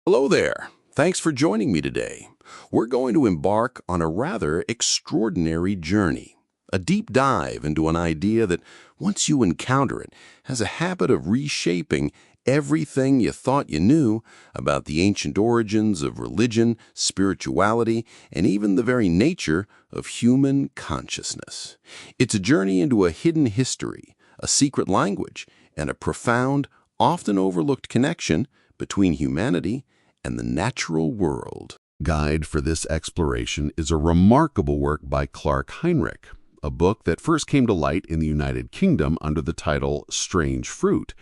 Hello there. Thanks for joining me today. We're going to embark on a rather extraordinary journey, a deep dive into an idea that, once you encounter it, has a habit of reshaping everything you thought you knew about the ancient origins of religion, spirituality, and even the very nature of human consciousness. It's a journey into a hidden history, a secret language, and a profound, often overlooked connection between humanity and the natural world. Guide for this exploration is a remarkable work by Heinrich, a book that first came to light in the United Kingdom under the title Strange Fruit,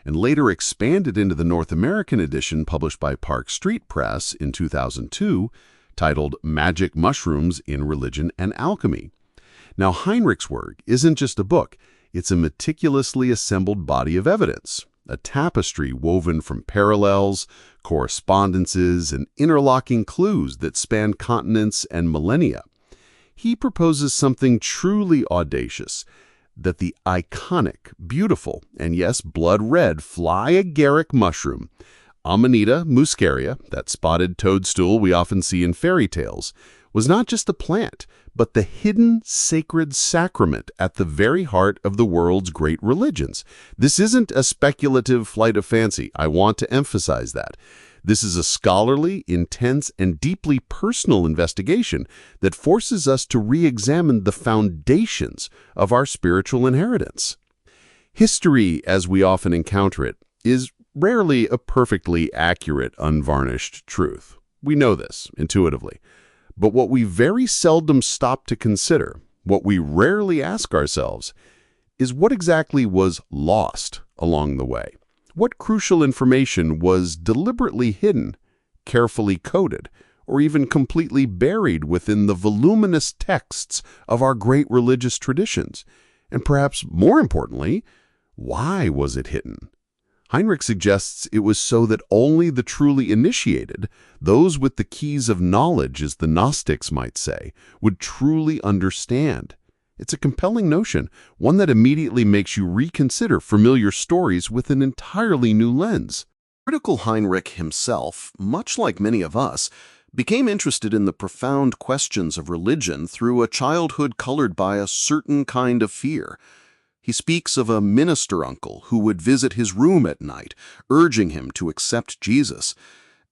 and later expanded into the North American edition published by Park Street Press in 2002, titled Magic Mushrooms in Religion and Alchemy. Now, Heinrich's work isn't just a book, it's a meticulously assembled body of evidence, a tapestry woven from parallels, correspondences, and interlocking clues that span continents and millennia. He proposes something truly audacious, that the iconic, beautiful, and yes, blood-red fly-agaric mushroom, Amanita muscaria, that spotted toadstool we often see in fairy tales, was not just a plant, but the hidden sacred sacrament at the very heart of the world's great religions. This isn't a speculative flight of fancy. I want to emphasize that. This is a scholarly, intense, and deeply personal investigation that forces us to re-examine the foundations of our spiritual inheritance. History, as we often encounter it, is rarely a perfectly accurate, unvarnished truth. We know this intuitively. But what we very seldom stop to consider, what we rarely ask ourselves, is what exactly was lost along the way. What crucial information was deliberately hidden, carefully coded, or even completely buried within the voluminous texts of our great religious traditions? And perhaps more importantly, why was it hidden? Heinrich suggests it was so that only the truly initiated, those with the keys of knowledge, as the Gnostics might say, would truly understand. It's a compelling notion, one that immediately makes you reconsider familiar stories with an entirely new lens. Critical Heinrich himself, much like many of us, became interested in the profound questions of religion through a childhood colored by a certain kind of fear. He speaks of a minister uncle who would visit his room at night, urging him to accept Jesus,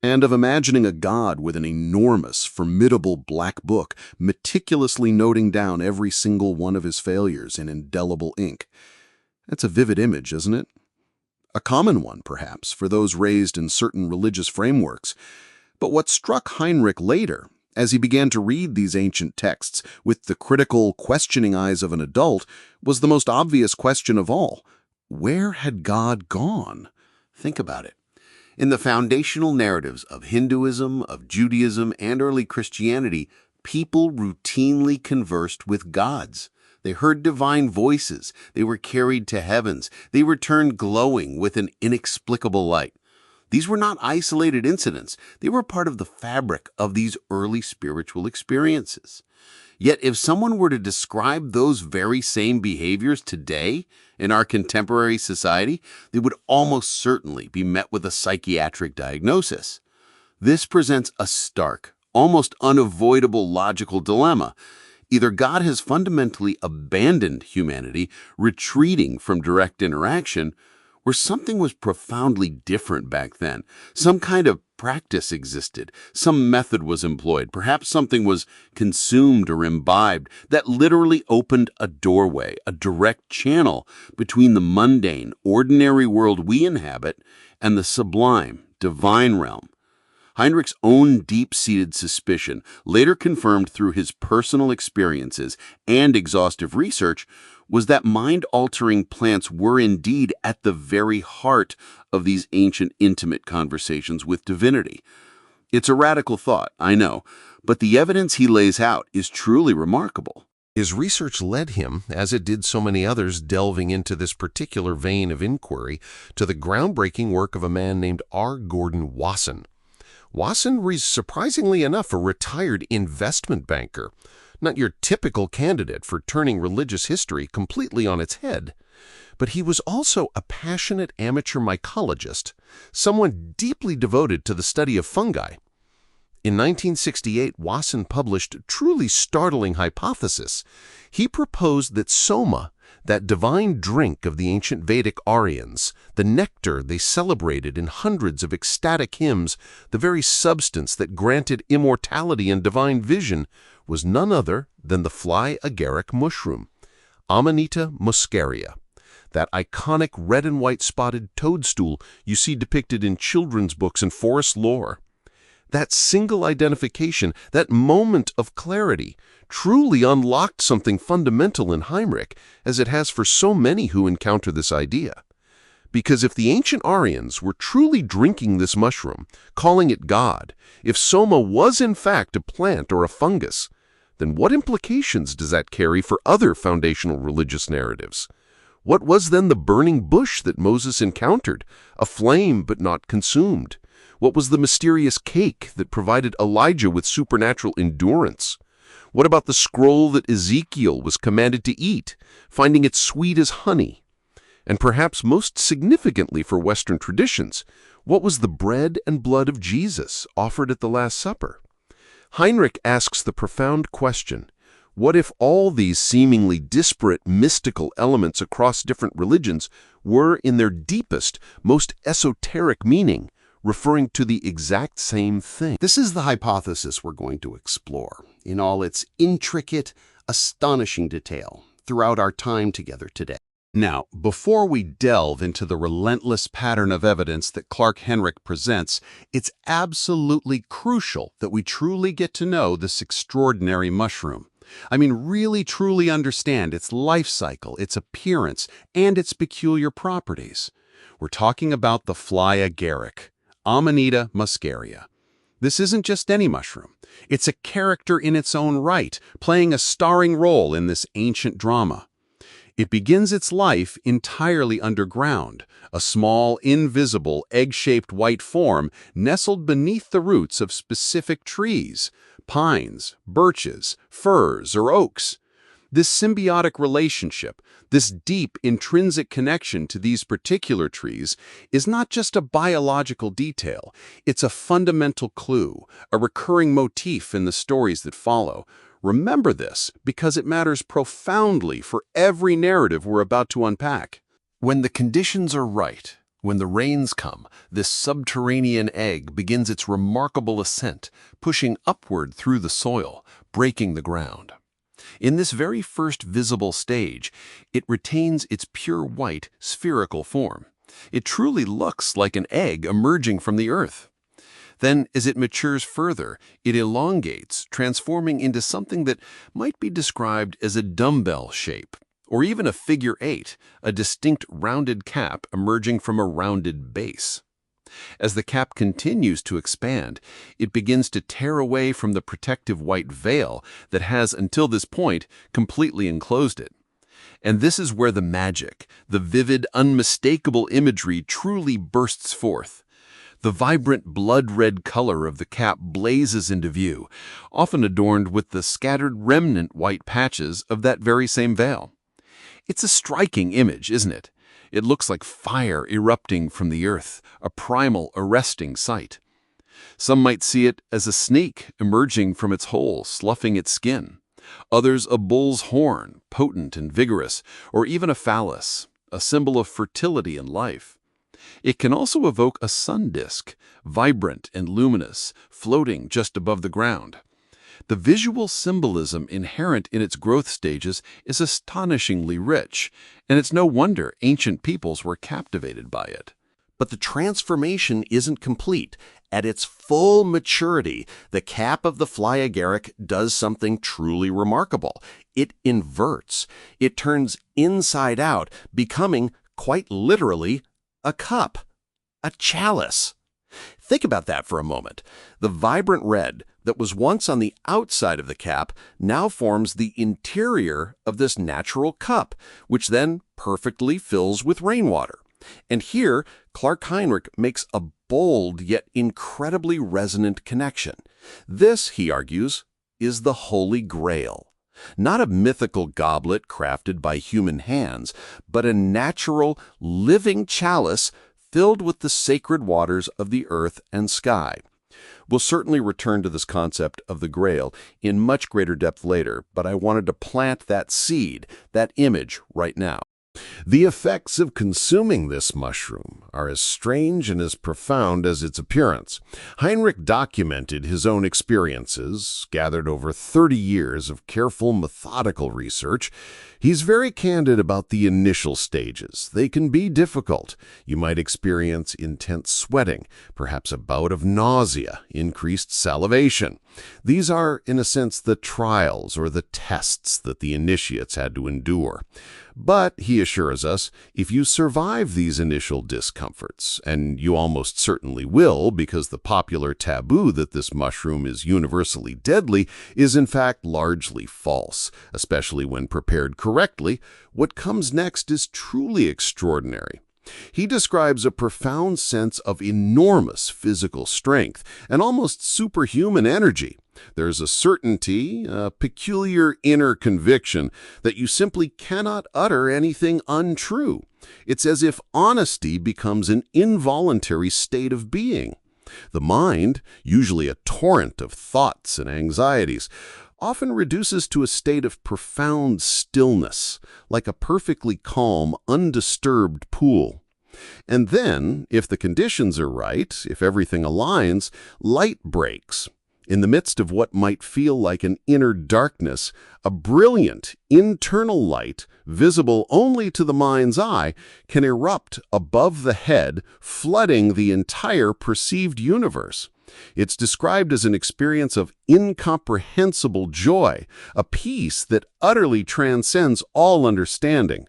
and of imagining a God with an enormous, formidable black book, meticulously noting down every single one of his failures in indelible ink. That's a vivid image, isn't it? A common one, perhaps, for those raised in certain religious frameworks. But what struck Heinrich later, as he began to read these ancient texts with the critical, questioning eyes of an adult, was the most obvious question of all. Where had God gone? Think about it. In the foundational narratives of Hinduism, of Judaism, and early Christianity, people routinely conversed with gods. They heard divine voices. They were carried to heavens. They returned glowing with an inexplicable light. These were not isolated incidents. They were part of the fabric of these early spiritual experiences. Yet if someone were to describe those very same behaviors today in our contemporary society, they would almost certainly be met with a psychiatric diagnosis. This presents a stark, almost unavoidable logical dilemma. Either God has fundamentally abandoned humanity, retreating from direct interaction, or something was profoundly different back then. Some kind of practice existed, some method was employed, perhaps something was consumed or imbibed that literally opened a doorway, a direct channel between the mundane, ordinary world we inhabit and the sublime, divine realm. Heinrich's own deep-seated suspicion, later confirmed through his personal experiences and exhaustive research, was that mind-altering plants were indeed at the very heart of these ancient intimate conversations with divinity. It's a radical thought, I know, but the evidence he lays out is truly remarkable. His research led him, as it did so many others delving into this particular vein of inquiry, to the groundbreaking work of a man named R. Gordon Wasson. Wasson was, surprisingly enough, a retired investment banker, not your typical candidate for turning religious history completely on its head. But he was also a passionate amateur mycologist, someone deeply devoted to the study of fungi. In 1968, Wasson published a truly startling hypothesis. He proposed that soma, that divine drink of the ancient Vedic Aryans, the nectar they celebrated in hundreds of ecstatic hymns, the very substance that granted immortality and divine vision, was none other than the fly agaric mushroom, Amanita muscaria, that iconic red and white spotted toadstool you see depicted in children's books and forest lore. That single identification, that moment of clarity, truly unlocked something fundamental in Heinrich, as it has for so many who encounter this idea. Because if the ancient Aryans were truly drinking this mushroom, calling it God, if soma was in fact a plant or a fungus, then what implications does that carry for other foundational religious narratives? What was then the burning bush that Moses encountered, aflame but not consumed? What was the mysterious cake that provided Elijah with supernatural endurance? What about the scroll that Ezekiel was commanded to eat, finding it sweet as honey? And perhaps most significantly for Western traditions, what was the bread and blood of Jesus offered at the Last Supper? Heinrich asks the profound question, what if all these seemingly disparate mystical elements across different religions were, in their deepest, most esoteric meaning, referring to the exact same thing? This is the hypothesis we're going to explore in all its intricate, astonishing detail throughout our time together today. Now, before we delve into the relentless pattern of evidence that Clark Heinrich presents, it's absolutely crucial that we truly get to know this extraordinary mushroom. I mean, really truly understand its life cycle, its appearance, and its peculiar properties. We're talking about the fly agaric, Amanita muscaria. This isn't just any mushroom. It's a character in its own right, playing a starring role in this ancient drama. It begins its life entirely underground, a small, invisible, egg-shaped white form nestled beneath the roots of specific trees, pines, birches, firs, or oaks. This symbiotic relationship, this deep intrinsic connection to these particular trees, is not just a biological detail. It's a fundamental clue, a recurring motif in the stories that follow. Remember this, because it matters profoundly for every narrative we're about to unpack. When the conditions are right, when the rains come, this subterranean egg begins its remarkable ascent, pushing upward through the soil, breaking the ground. In this very first visible stage, it retains its pure white, spherical form. It truly looks like an egg emerging from the earth. Then, as it matures further, it elongates, transforming into something that might be described as a dumbbell shape, or even a figure 8, a distinct rounded cap emerging from a rounded base. As the cap continues to expand, it begins to tear away from the protective white veil that has, until this point, completely enclosed it. And this is where the magic, the vivid, unmistakable imagery truly bursts forth. The vibrant blood-red color of the cap blazes into view, often adorned with the scattered remnant white patches of that very same veil. It's a striking image, isn't it? It looks like fire erupting from the earth, a primal, arresting sight. Some might see it as a snake emerging from its hole, sloughing its skin. Others a bull's horn, potent and vigorous, or even a phallus, a symbol of fertility and life. It can also evoke a sun disk, vibrant and luminous, floating just above the ground. The visual symbolism inherent in its growth stages is astonishingly rich, and it's no wonder ancient peoples were captivated by it. But the transformation isn't complete. At its full maturity, the cap of the fly agaric does something truly remarkable. It inverts. It turns inside out, becoming, quite literally, a cup, a chalice. Think about that for a moment. The vibrant red that was once on the outside of the cap now forms the interior of this natural cup, which then perfectly fills with rainwater. And here, Clark Heinrich makes a bold yet incredibly resonant connection. This, he argues, is the Holy Grail. Not a mythical goblet crafted by human hands, but a natural, living chalice filled with the sacred waters of the earth and sky. We'll certainly return to this concept of the Grail in much greater depth later, but I wanted to plant that seed, that image, right now. The effects of consuming this mushroom are as strange and as profound as its appearance. Heinrich documented his own experiences, gathered over 30 years of careful, methodical research. He's very candid about the initial stages. They can be difficult. You might experience intense sweating, perhaps a bout of nausea, increased salivation. These are, in a sense, the trials or the tests that the initiates had to endure. But, he assures us, if you survive these initial discomforts, and you almost certainly will because the popular taboo that this mushroom is universally deadly is in fact largely false, especially when prepared correctly, what comes next is truly extraordinary. He describes a profound sense of enormous physical strength and almost superhuman energy. There's a certainty, a peculiar inner conviction that you simply cannot utter anything untrue. It's as if honesty becomes an involuntary state of being. The mind, usually a torrent of thoughts and anxieties, often reduces to a state of profound stillness, like a perfectly calm, undisturbed pool. And then, if the conditions are right, if everything aligns, light breaks. In the midst of what might feel like an inner darkness, a brilliant internal light, visible only to the mind's eye, can erupt above the head, flooding the entire perceived universe. It's described as an experience of incomprehensible joy, a peace that utterly transcends all understanding.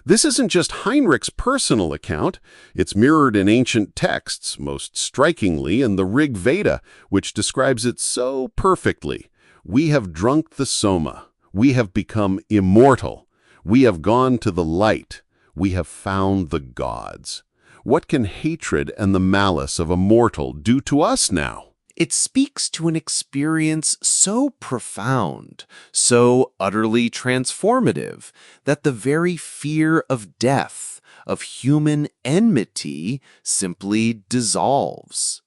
This isn't just Heinrich's personal account. It's mirrored in ancient texts, most strikingly in the Rig Veda, which describes it so perfectly. We have drunk the soma. We have become immortal. We have gone to the light. We have found the gods. What can hatred and the malice of a mortal do to us now? It speaks to an experience so profound, so utterly transformative, that the very fear of death, of human enmity, simply dissolves.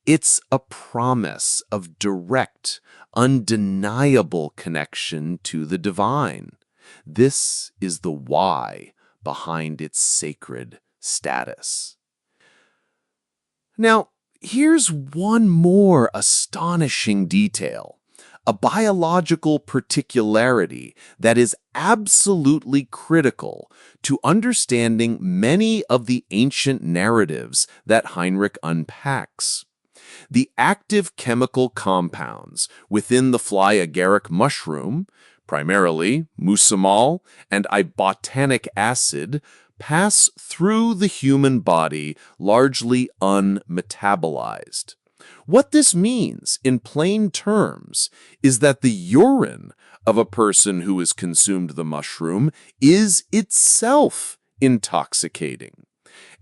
It's a promise of direct, undeniable connection to the divine. This is the why behind its sacred status. Now, here's one more astonishing detail, a biological particularity that is absolutely critical to understanding many of the ancient narratives that Heinrich unpacks. The active chemical compounds within the fly agaric mushroom, primarily mucimol and ibotanic acid, pass through the human body largely unmetabolized. What this means, in plain terms, is that the urine of a person who has consumed the mushroom is itself intoxicating.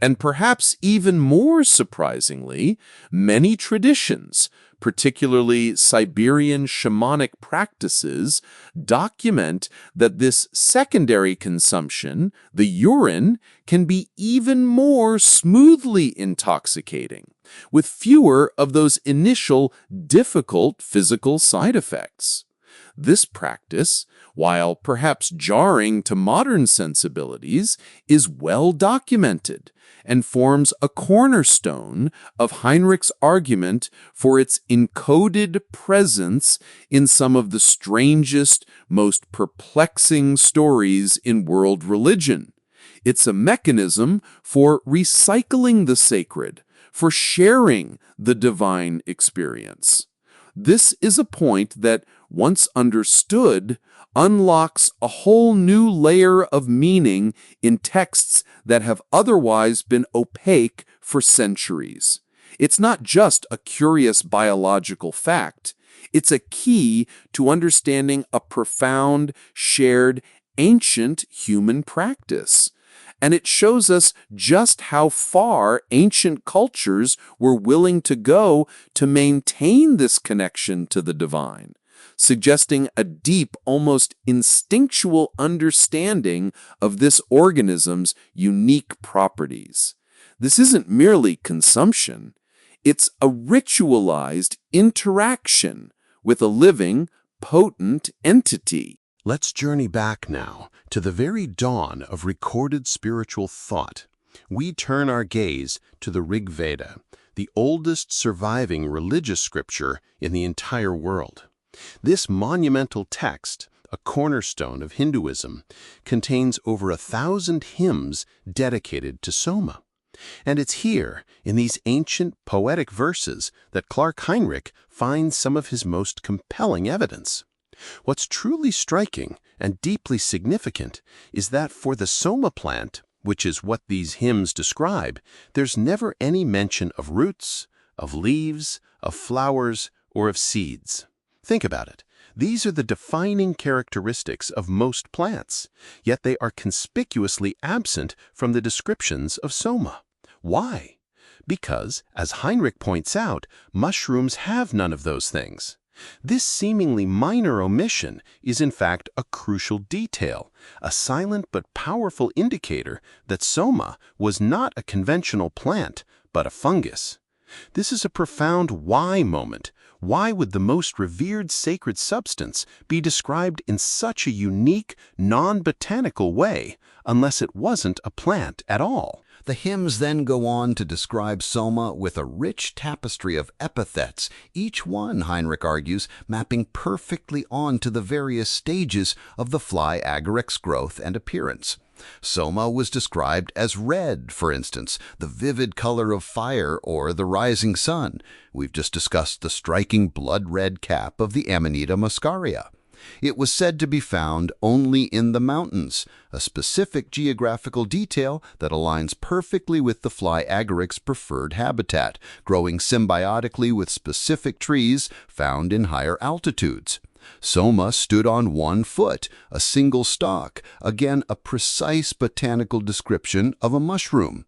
And perhaps even more surprisingly, many traditions, particularly Siberian shamanic practices, document that this secondary consumption, the urine, can be even more smoothly intoxicating, with fewer of those initial difficult physical side effects. This practice, while perhaps jarring to modern sensibilities, is well documented and forms a cornerstone of Heinrich's argument for its encoded presence in some of the strangest, most perplexing stories in world religion. It's a mechanism for recycling the sacred, for sharing the divine experience. This is a point that, once understood, unlocks a whole new layer of meaning in texts that have otherwise been opaque for centuries. It's not just a curious biological fact. It's a key to understanding a profound, shared, ancient human practice. And it shows us just how far ancient cultures were willing to go to maintain this connection to the divine, suggesting a deep, almost instinctual understanding of this organism's unique properties. This isn't merely consumption, it's a ritualized interaction with a living, potent entity. Let's journey back now to the very dawn of recorded spiritual thought. We turn our gaze to the Rig Veda, the oldest surviving religious scripture in the entire world. This monumental text, a cornerstone of Hinduism, contains over 1,000 hymns dedicated to Soma. And it's here, in these ancient poetic verses, that Clark Heinrich finds some of his most compelling evidence. What's truly striking and deeply significant is that for the Soma plant, which is what these hymns describe, there's never any mention of roots, of leaves, of flowers, or of seeds. Think about it. These are the defining characteristics of most plants, yet they are conspicuously absent from the descriptions of Soma. Why? Because, as Heinrich points out, mushrooms have none of those things. This seemingly minor omission is in fact a crucial detail, a silent but powerful indicator that Soma was not a conventional plant, but a fungus. This is a profound why moment. Why would the most revered sacred substance be described in such a unique, non-botanical way, unless it wasn't a plant at all? The hymns then go on to describe Soma with a rich tapestry of epithets, each one, Heinrich argues, mapping perfectly onto the various stages of the fly agaric's growth and appearance. Soma was described as red, for instance, the vivid color of fire or the rising sun. We've just discussed the striking blood-red cap of the Amanita muscaria. It was said to be found only in the mountains, a specific geographical detail that aligns perfectly with the fly agaric's preferred habitat, growing symbiotically with specific trees found in higher altitudes. Soma stood on one foot, a single stalk, again a precise botanical description of a mushroom.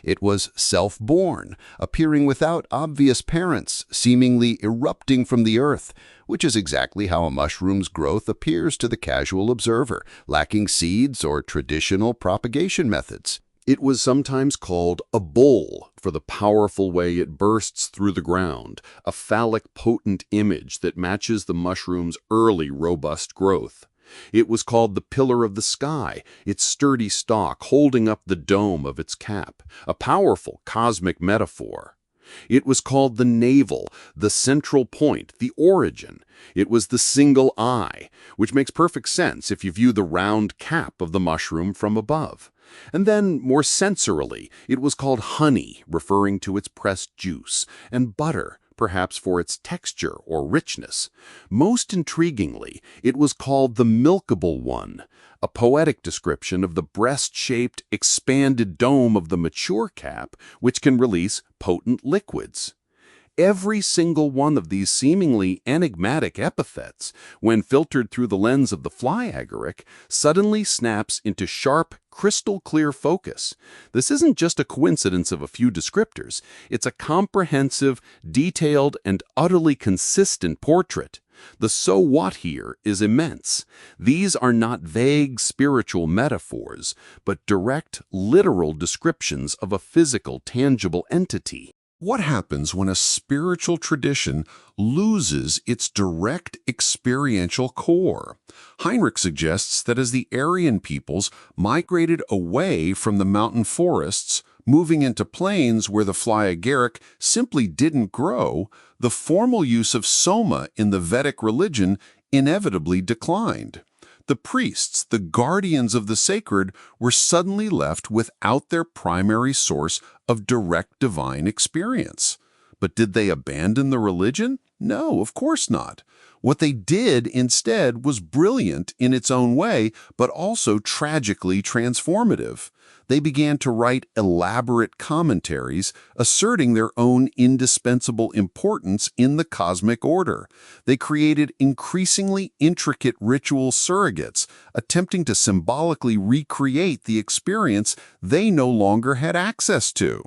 It was self-born, appearing without obvious parents, seemingly erupting from the earth, which is exactly how a mushroom's growth appears to the casual observer, lacking seeds or traditional propagation methods. It was sometimes called a bull for the powerful way it bursts through the ground, a phallic potent image that matches the mushroom's early robust growth. It was called the pillar of the sky, its sturdy stalk holding up the dome of its cap, a powerful cosmic metaphor. It was called the navel, the central point, the origin. It was the single eye, which makes perfect sense if you view the round cap of the mushroom from above. And then, more sensorily, it was called honey, referring to its pressed juice, and butter, perhaps for its texture or richness. Most intriguingly, it was called the milkable one, a poetic description of the breast-shaped, expanded dome of the mature cap, which can release potent liquids. Every single one of these seemingly enigmatic epithets, when filtered through the lens of the fly agaric, suddenly snaps into sharp, crystal-clear focus. This isn't just a coincidence of a few descriptors. It's a comprehensive, detailed, and utterly consistent portrait. The so what here is immense. These are not vague spiritual metaphors, but direct, literal descriptions of a physical, tangible entity. What happens when a spiritual tradition loses its direct experiential core? Heinrich suggests that as the Aryan peoples migrated away from the mountain forests, moving into plains where the fly agaric simply didn't grow, the formal use of Soma in the Vedic religion inevitably declined. The priests, the guardians of the sacred, were suddenly left without their primary source of direct divine experience. But did they abandon the religion? No, of course not. What they did instead was brilliant in its own way, but also tragically transformative. They began to write elaborate commentaries, asserting their own indispensable importance in the cosmic order. They created increasingly intricate ritual surrogates, attempting to symbolically recreate the experience they no longer had access to.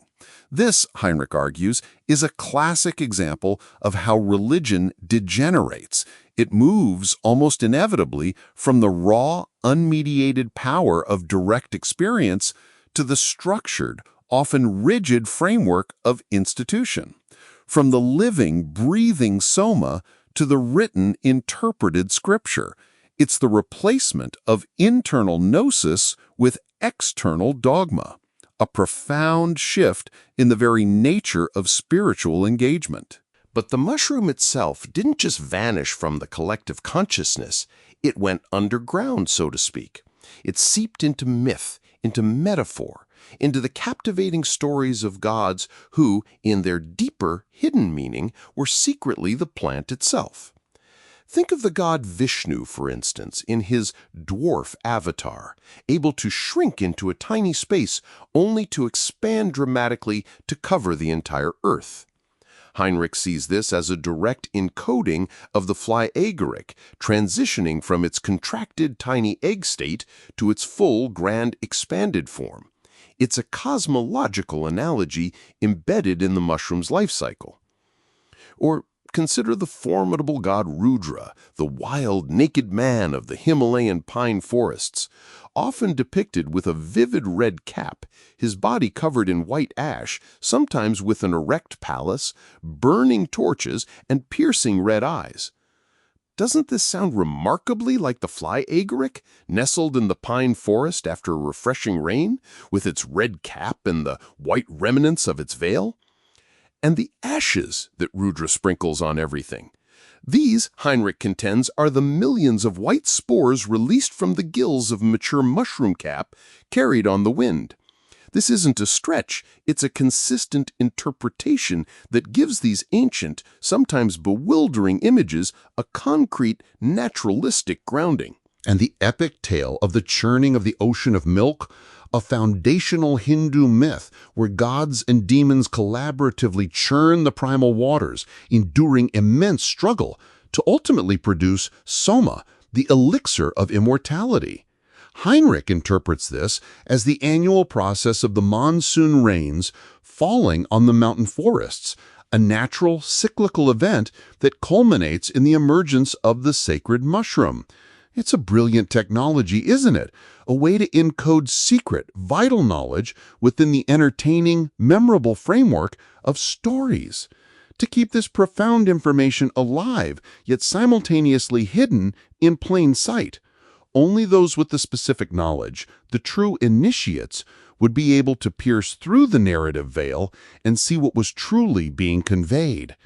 This, Heinrich argues, is a classic example of how religion degenerates. It moves almost inevitably from the raw, unmediated power of direct experience to the structured, often rigid framework of institution. From the living, breathing soma to the written, interpreted scripture. It's the replacement of internal gnosis with external dogma, a profound shift in the very nature of spiritual engagement. But the mushroom itself didn't just vanish from the collective consciousness. It went underground, so to speak. It seeped into myth, into metaphor, into the captivating stories of gods who, in their deeper, hidden meaning, were secretly the plant itself. Think of the god Vishnu, for instance, in his dwarf avatar, able to shrink into a tiny space only to expand dramatically to cover the entire earth. Heinrich sees this as a direct encoding of the fly agaric, transitioning from its contracted tiny egg state to its full grand expanded form. It's a cosmological analogy embedded in the mushroom's life cycle. Or consider the formidable god Rudra, the wild, naked man of the Himalayan pine forests, often depicted with a vivid red cap, his body covered in white ash, sometimes with an erect palace, burning torches, and piercing red eyes. Doesn't this sound remarkably like the fly agaric, nestled in the pine forest after a refreshing rain, with its red cap and the white remnants of its veil? And the ashes that Rudra sprinkles on everything. These, Heinrich contends, are the millions of white spores released from the gills of mature mushroom cap carried on the wind. This isn't a stretch, it's a consistent interpretation that gives these ancient, sometimes bewildering images a concrete, naturalistic grounding. And the epic tale of the churning of the ocean of milk, a foundational Hindu myth where gods and demons collaboratively churn the primal waters, enduring immense struggle to ultimately produce soma, the elixir of immortality. Heinrich interprets this as the annual process of the monsoon rains falling on the mountain forests, a natural cyclical event that culminates in the emergence of the sacred mushroom. It's a brilliant technology, isn't it? A way to encode secret, vital knowledge within the entertaining, memorable framework of stories. To keep this profound information alive, yet simultaneously hidden in plain sight. Only those with the specific knowledge, the true initiates, would be able to pierce through the narrative veil and see what was truly being conveyed.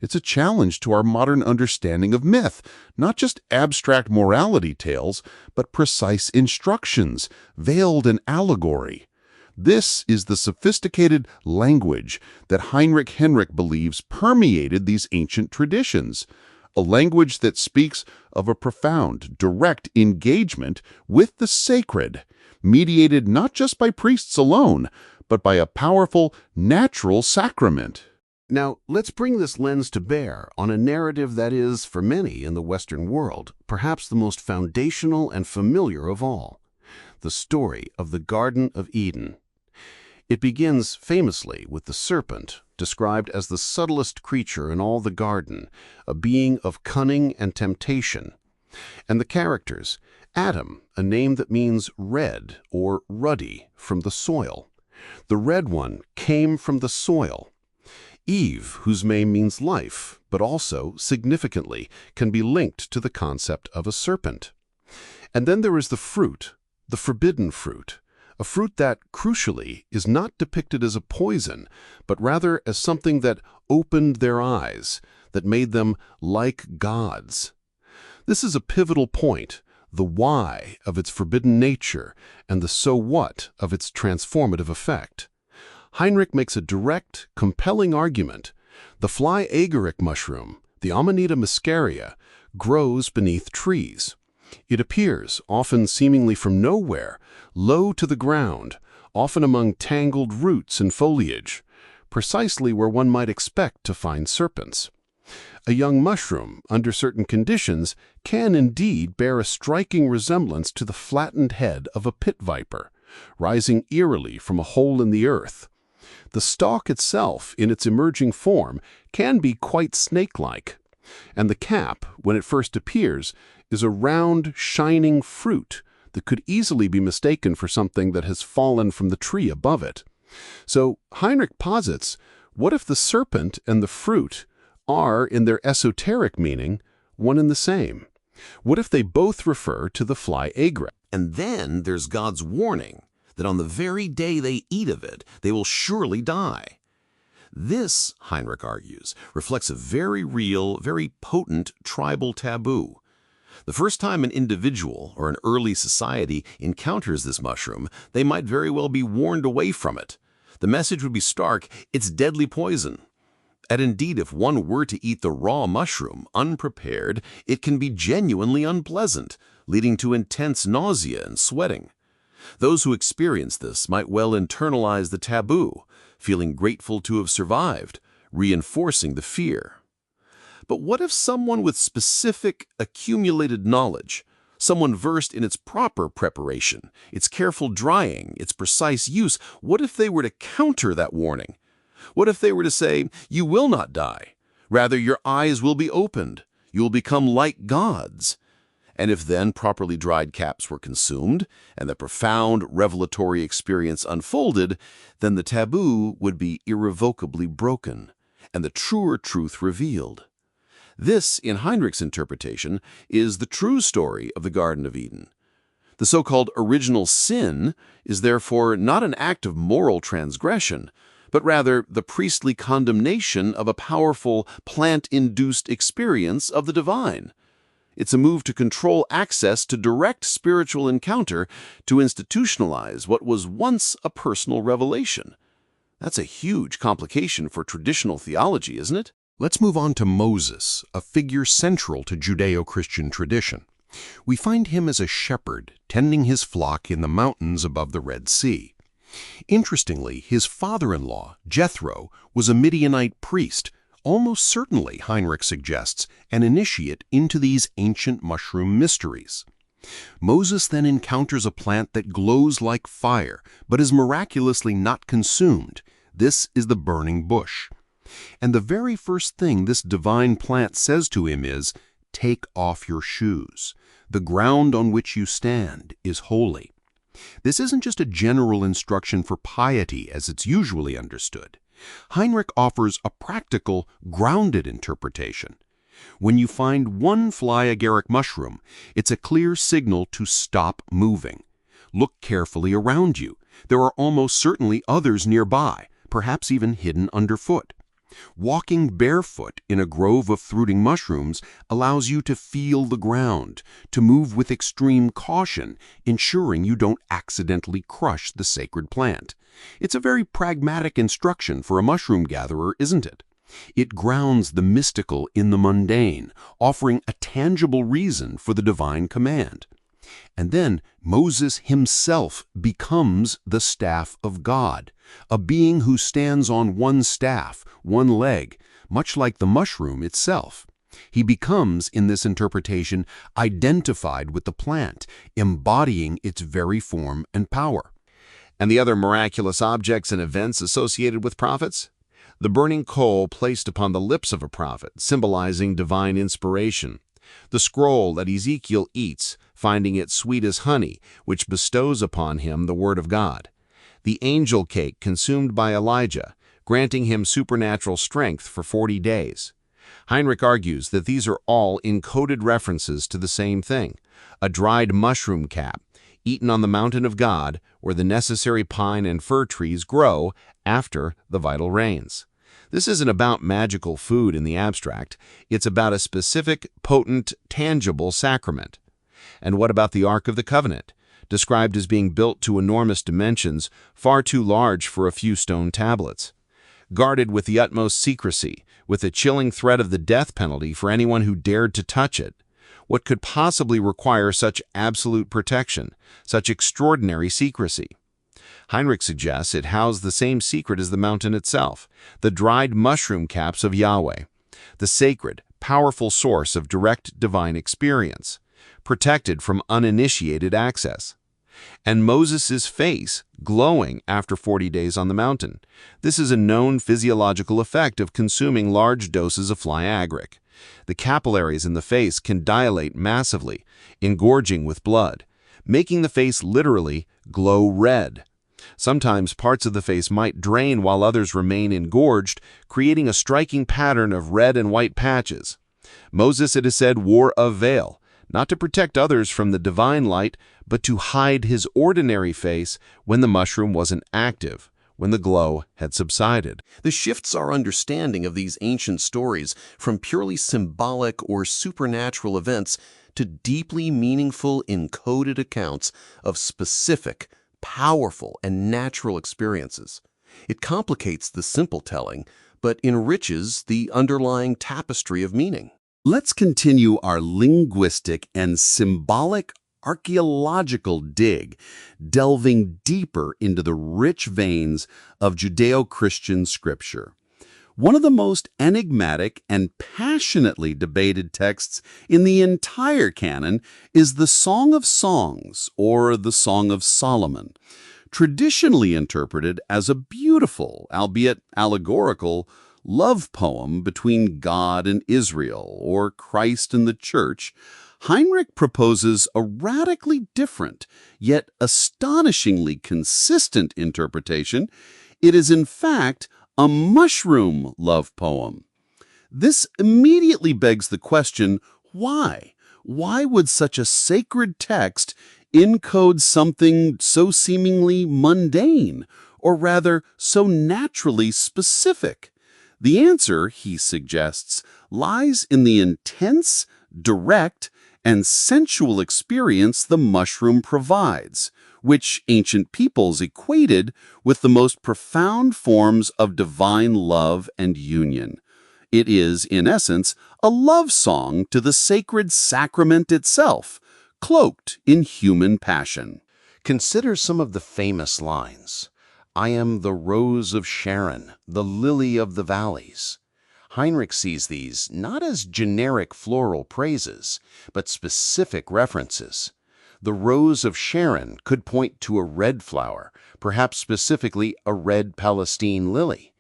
It's a challenge to our modern understanding of myth, not just abstract morality tales, but precise instructions, veiled in allegory. This is the sophisticated language that Heinrich believes permeated these ancient traditions, a language that speaks of a profound, direct engagement with the sacred, mediated not just by priests alone, but by a powerful, natural sacrament. Now, let's bring this lens to bear on a narrative that is, for many in the Western world, perhaps the most foundational and familiar of all, the story of the Garden of Eden. It begins famously with the serpent, described as the subtlest creature in all the garden, a being of cunning and temptation. And the characters, Adam, a name that means red or ruddy, from the soil. The red one came from the soil. Eve, whose name means life, but also, significantly, can be linked to the concept of a serpent. And then there is the fruit, the forbidden fruit, a fruit that, crucially, is not depicted as a poison, but rather as something that opened their eyes, that made them like gods. This is a pivotal point, the why of its forbidden nature and the so what of its transformative effect. Heinrich makes a direct, compelling argument. The fly agaric mushroom, the Amanita muscaria, grows beneath trees. It appears, often seemingly from nowhere, low to the ground, often among tangled roots and foliage, precisely where one might expect to find serpents. A young mushroom, under certain conditions, can indeed bear a striking resemblance to the flattened head of a pit viper, rising eerily from a hole in the earth. The stalk itself, in its emerging form, can be quite snake-like. And the cap, when it first appears, is a round, shining fruit that could easily be mistaken for something that has fallen from the tree above it. So Heinrich posits, what if the serpent and the fruit are, in their esoteric meaning, one and the same? What if they both refer to the fly egret? And then there's God's warning that on the very day they eat of it, they will surely die. This, Heinrich argues, reflects a very real, very potent tribal taboo. The first time an individual or an early society encounters this mushroom, they might very well be warned away from it. The message would be stark: it's deadly poison. And indeed, if one were to eat the raw mushroom, unprepared, it can be genuinely unpleasant, leading to intense nausea and sweating. Those who experience this might well internalize the taboo, feeling grateful to have survived, reinforcing the fear. But what if someone with specific, accumulated knowledge, someone versed in its proper preparation, its careful drying, its precise use, what if they were to counter that warning? What if they were to say, you will not die. Rather, your eyes will be opened. You will become like gods. And if then properly dried caps were consumed, and the profound revelatory experience unfolded, then the taboo would be irrevocably broken, and the truer truth revealed. This, in Heinrich's interpretation, is the true story of the Garden of Eden. The so-called original sin is therefore not an act of moral transgression, but rather the priestly condemnation of a powerful plant-induced experience of the divine. It's a move to control access to direct spiritual encounter, to institutionalize what was once a personal revelation. That's a huge complication for traditional theology, isn't it? Let's move on to Moses, a figure central to Judeo-Christian tradition. We find him as a shepherd tending his flock in the mountains above the Red Sea. Interestingly, his father-in-law, Jethro, was a Midianite priest, almost certainly, Heinrich suggests, an initiate into these ancient mushroom mysteries. Moses then encounters a plant that glows like fire, but is miraculously not consumed. This is the burning bush. And the very first thing this divine plant says to him is, "Take off your shoes. The ground on which you stand is holy." This isn't just a general instruction for piety as it's usually understood. Heinrich offers a practical, grounded interpretation. When you find one fly agaric mushroom, it's a clear signal to stop moving. Look carefully around you. There are almost certainly others nearby, perhaps even hidden underfoot. Walking barefoot in a grove of fruiting mushrooms allows you to feel the ground, to move with extreme caution, ensuring you don't accidentally crush the sacred plant. It's a very pragmatic instruction for a mushroom gatherer, isn't it? It grounds the mystical in the mundane, offering a tangible reason for the divine command. And then Moses himself becomes the staff of God, a being who stands on one staff, one leg, much like the mushroom itself. He becomes, in this interpretation, identified with the plant, embodying its very form and power. And the other miraculous objects and events associated with prophets? The burning coal placed upon the lips of a prophet, symbolizing divine inspiration. The scroll that Ezekiel eats, finding it sweet as honey, which bestows upon him the word of God. The angel cake consumed by Elijah, granting him supernatural strength for 40 days. Heinrich argues that these are all encoded references to the same thing, a dried mushroom cap, eaten on the mountain of God, where the necessary pine and fir trees grow after the vital rains. This isn't about magical food in the abstract. It's about a specific, potent, tangible sacrament. And what about the Ark of the Covenant, described as being built to enormous dimensions, far too large for a few stone tablets? Guarded with the utmost secrecy, with the chilling threat of the death penalty for anyone who dared to touch it. What could possibly require such absolute protection, such extraordinary secrecy? Heinrich suggests it housed the same secret as the mountain itself, the dried mushroom caps of Yahweh, the sacred, powerful source of direct divine experience, protected from uninitiated access. And Moses' face glowing after 40 days on the mountain. This is a known physiological effect of consuming large doses of fly agaric. The capillaries in the face can dilate massively, engorging with blood, making the face literally glow red. Sometimes parts of the face might drain while others remain engorged, creating a striking pattern of red and white patches. Moses, it is said, wore a veil, not to protect others from the divine light, but to hide his ordinary face when the mushroom wasn't active, when the glow had subsided. This shifts our understanding of these ancient stories from purely symbolic or supernatural events to deeply meaningful encoded accounts of specific, powerful, and natural experiences. It complicates the simple telling, but enriches the underlying tapestry of meaning. Let's continue our linguistic and symbolic archaeological dig, delving deeper into the rich veins of Judeo-Christian scripture. One of the most enigmatic and passionately debated texts in the entire canon is the Song of Songs, or the Song of Solomon, traditionally interpreted as a beautiful, albeit allegorical, love poem between God and Israel, or Christ and the Church. Heinrich proposes a radically different, yet astonishingly consistent interpretation. It is, in fact, a mushroom love poem. This immediately begs the question, why? Why would such a sacred text encode something so seemingly mundane, or rather so naturally specific? The answer, he suggests, lies in the intense, direct, and sensual experience the mushroom provides, which ancient peoples equated with the most profound forms of divine love and union. It is, in essence, a love song to the sacred sacrament itself, cloaked in human passion. Consider some of the famous lines. I am the rose of Sharon, the lily of the valleys. Heinrich sees these not as generic floral praises, but specific references. The rose of Sharon could point to a red flower, perhaps specifically a red Palestine lily,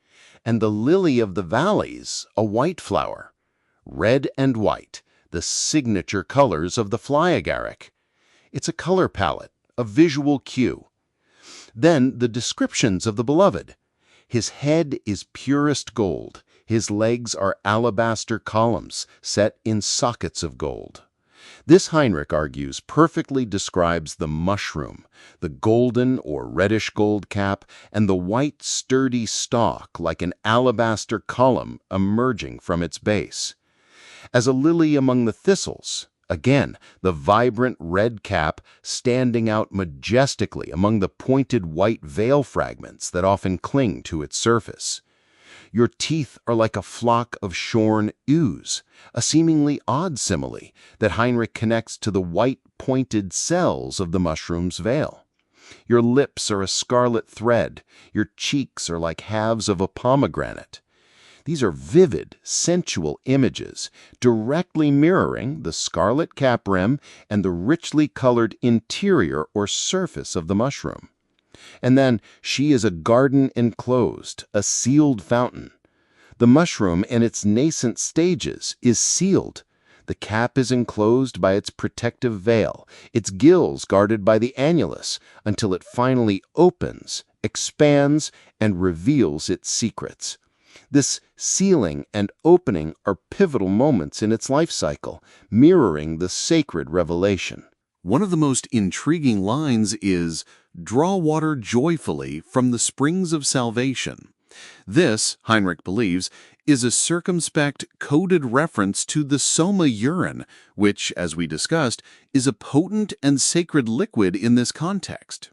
and the lily of the valleys, a white flower. Red and white, the signature colors of the fly agaric. It's a color palette, a visual cue. Then the descriptions of the beloved. His head is purest gold. His legs are alabaster columns set in sockets of gold. This, Heinrich argues, perfectly describes the mushroom, the golden or reddish gold cap, and the white sturdy stalk like an alabaster column emerging from its base. As a lily among the thistles, again, the vibrant red cap standing out majestically among the pointed white veil fragments that often cling to its surface. Your teeth are like a flock of shorn ewes, a seemingly odd simile that Heinrich connects to the white pointed cells of the mushroom's veil. Your lips are a scarlet thread, your cheeks are like halves of a pomegranate. These are vivid, sensual images, directly mirroring the scarlet cap rim and the richly colored interior or surface of the mushroom. And then she is a garden enclosed, a sealed fountain. The mushroom in its nascent stages is sealed. The cap is enclosed by its protective veil, its gills guarded by the annulus, until it finally opens, expands, and reveals its secrets. This sealing and opening are pivotal moments in its life cycle, mirroring the sacred revelation. One of the most intriguing lines is, "Draw water joyfully from the springs of salvation." This, Heinrich believes, is a circumspect, coded reference to the soma urine, which, as we discussed, is a potent and sacred liquid in this context.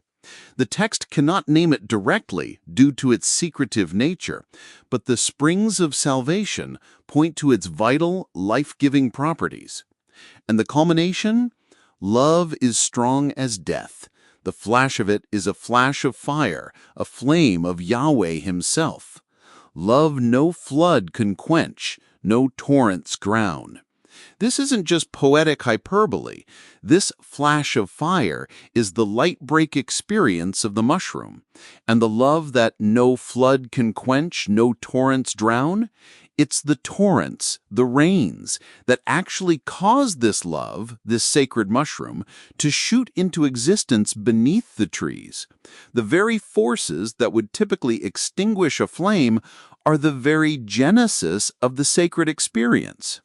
The text cannot name it directly due to its secretive nature, but the springs of salvation point to its vital, life-giving properties. And the culmination? Love is strong as death. The flash of it is a flash of fire, a flame of Yahweh himself. Love no flood can quench, no torrents drown. This isn't just poetic hyperbole. This flash of fire is the light break experience of the mushroom, and the love that no flood can quench, no torrents drown It's the torrents, the rains, that actually cause this love, this sacred mushroom, to shoot into existence beneath the trees. The very forces that would typically extinguish a flame are the very genesis of the sacred experience.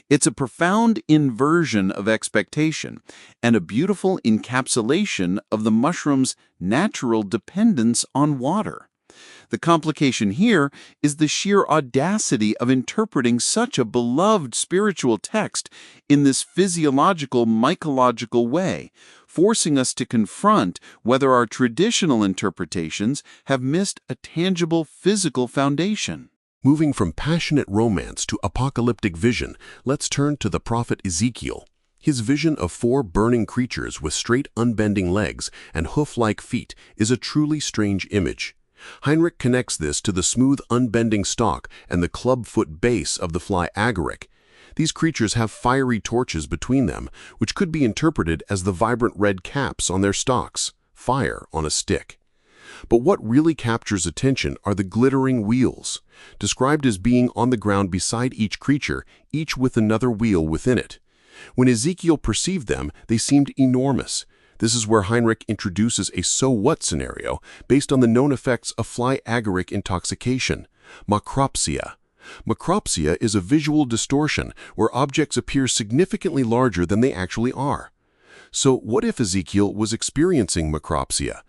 It's a profound inversion of expectation and a beautiful encapsulation of the mushroom's natural dependence on water. The complication here is the sheer audacity of interpreting such a beloved spiritual text in this physiological, mycological way, forcing us to confront whether our traditional interpretations have missed a tangible physical foundation. Moving from passionate romance to apocalyptic vision, let's turn to the prophet Ezekiel. His vision of 4 burning creatures with straight unbending legs and hoof-like feet is a truly strange image. Heinrich connects this to the smooth unbending stalk and the club-foot base of the fly agaric. These creatures have fiery torches between them, which could be interpreted as the vibrant red caps on their stalks, fire on a stick. But what really captures attention are the glittering wheels, described as being on the ground beside each creature, each with another wheel within it. When Ezekiel perceived them, they seemed enormous. This is where Heinrich introduces a so what scenario based on the known effects of fly agaric intoxication, macropsia. Macropsia is a visual distortion where objects appear significantly larger than they actually are. So what if Ezekiel was experiencing macropsia?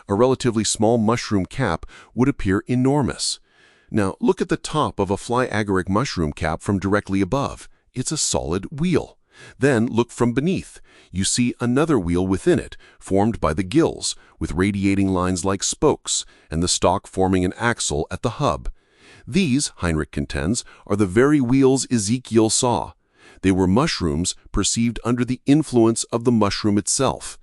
A relatively small mushroom cap would appear enormous. Now look at the top of a fly agaric mushroom cap from directly above. It's a solid wheel. Then look from beneath. You see another wheel within it, formed by the gills, with radiating lines like spokes, and the stalk forming an axle at the hub. These, Heinrich contends, are the very wheels Ezekiel saw. They were mushrooms perceived under the influence of the mushroom itself.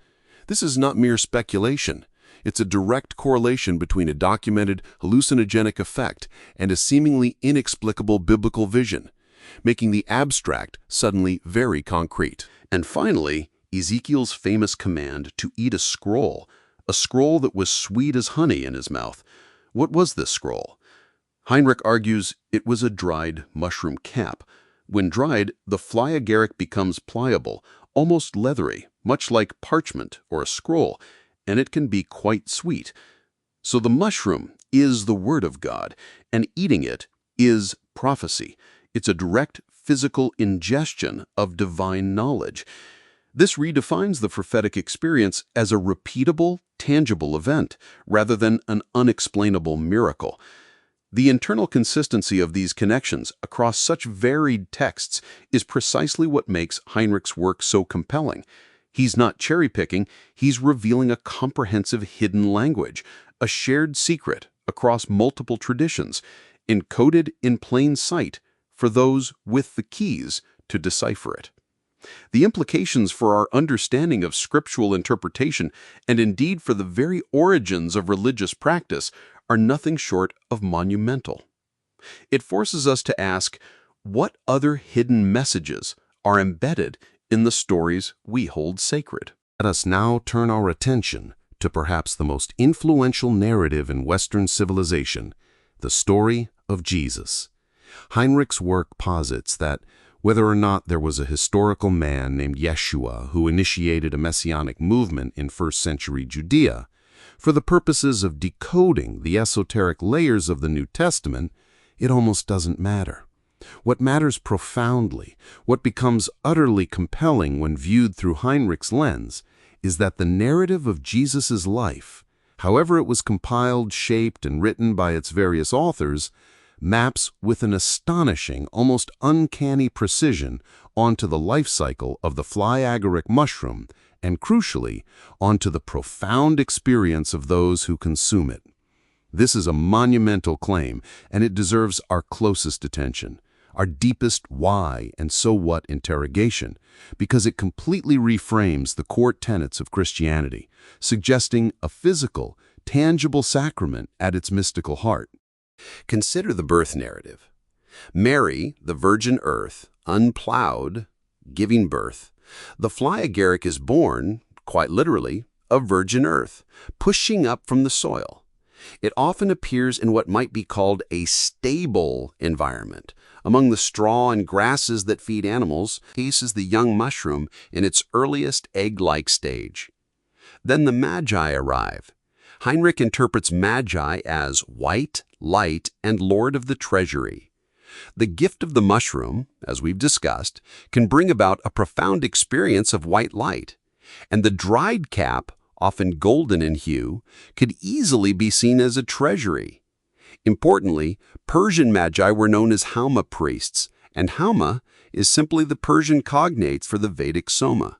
This is not mere speculation. It's a direct correlation between a documented hallucinogenic effect and a seemingly inexplicable biblical vision, making the abstract suddenly very concrete. And finally, Ezekiel's famous command to eat a scroll that was sweet as honey in his mouth. What was this scroll? Heinrich argues it was a dried mushroom cap. When dried, the fly agaric becomes pliable, almost leathery, much like parchment or a scroll, and it can be quite sweet. So the mushroom is the Word of God, and eating it is prophecy. It's a direct physical ingestion of divine knowledge. This redefines the prophetic experience as a repeatable, tangible event, rather than an unexplainable miracle. The internal consistency of these connections across such varied texts is precisely what makes Heinrich's work so compelling. He's not cherry-picking, he's revealing a comprehensive hidden language, a shared secret across multiple traditions, encoded in plain sight for those with the keys to decipher it. The implications for our understanding of scriptural interpretation, and indeed for the very origins of religious practice, are nothing short of monumental. It forces us to ask, what other hidden messages are embedded in the stories we hold sacred? Let us now turn our attention to perhaps the most influential narrative in Western civilization, the story of Jesus. Heinrich's work posits that whether or not there was a historical man named Yeshua who initiated a messianic movement in first-century Judea, for the purposes of decoding the esoteric layers of the New Testament, it almost doesn't matter. What matters profoundly, what becomes utterly compelling when viewed through Heinrich's lens, is that the narrative of Jesus' life, however it was compiled, shaped, and written by its various authors, maps with an astonishing, almost uncanny precision onto the life cycle of the fly agaric mushroom and, crucially, onto the profound experience of those who consume it. This is a monumental claim, and it deserves our closest attention, our deepest why and so what interrogation, because it completely reframes the core tenets of Christianity, suggesting a physical, tangible sacrament at its mystical heart. Consider the birth narrative. Mary, the virgin earth, unplowed, giving birth. The fly agaric is born, quite literally, of virgin earth, pushing up from the soil. It often appears in what might be called a stable environment. Among the straw and grasses that feed animals, this is the young mushroom in its earliest egg-like stage. Then the magi arrive. Heinrich interprets magi as white, light, and lord of the treasury. The gift of the mushroom, as we've discussed, can bring about a profound experience of white light, and the dried cap, often golden in hue, could easily be seen as a treasury. Importantly, Persian magi were known as Hauma priests, and Hauma is simply the Persian cognate for the Vedic Soma.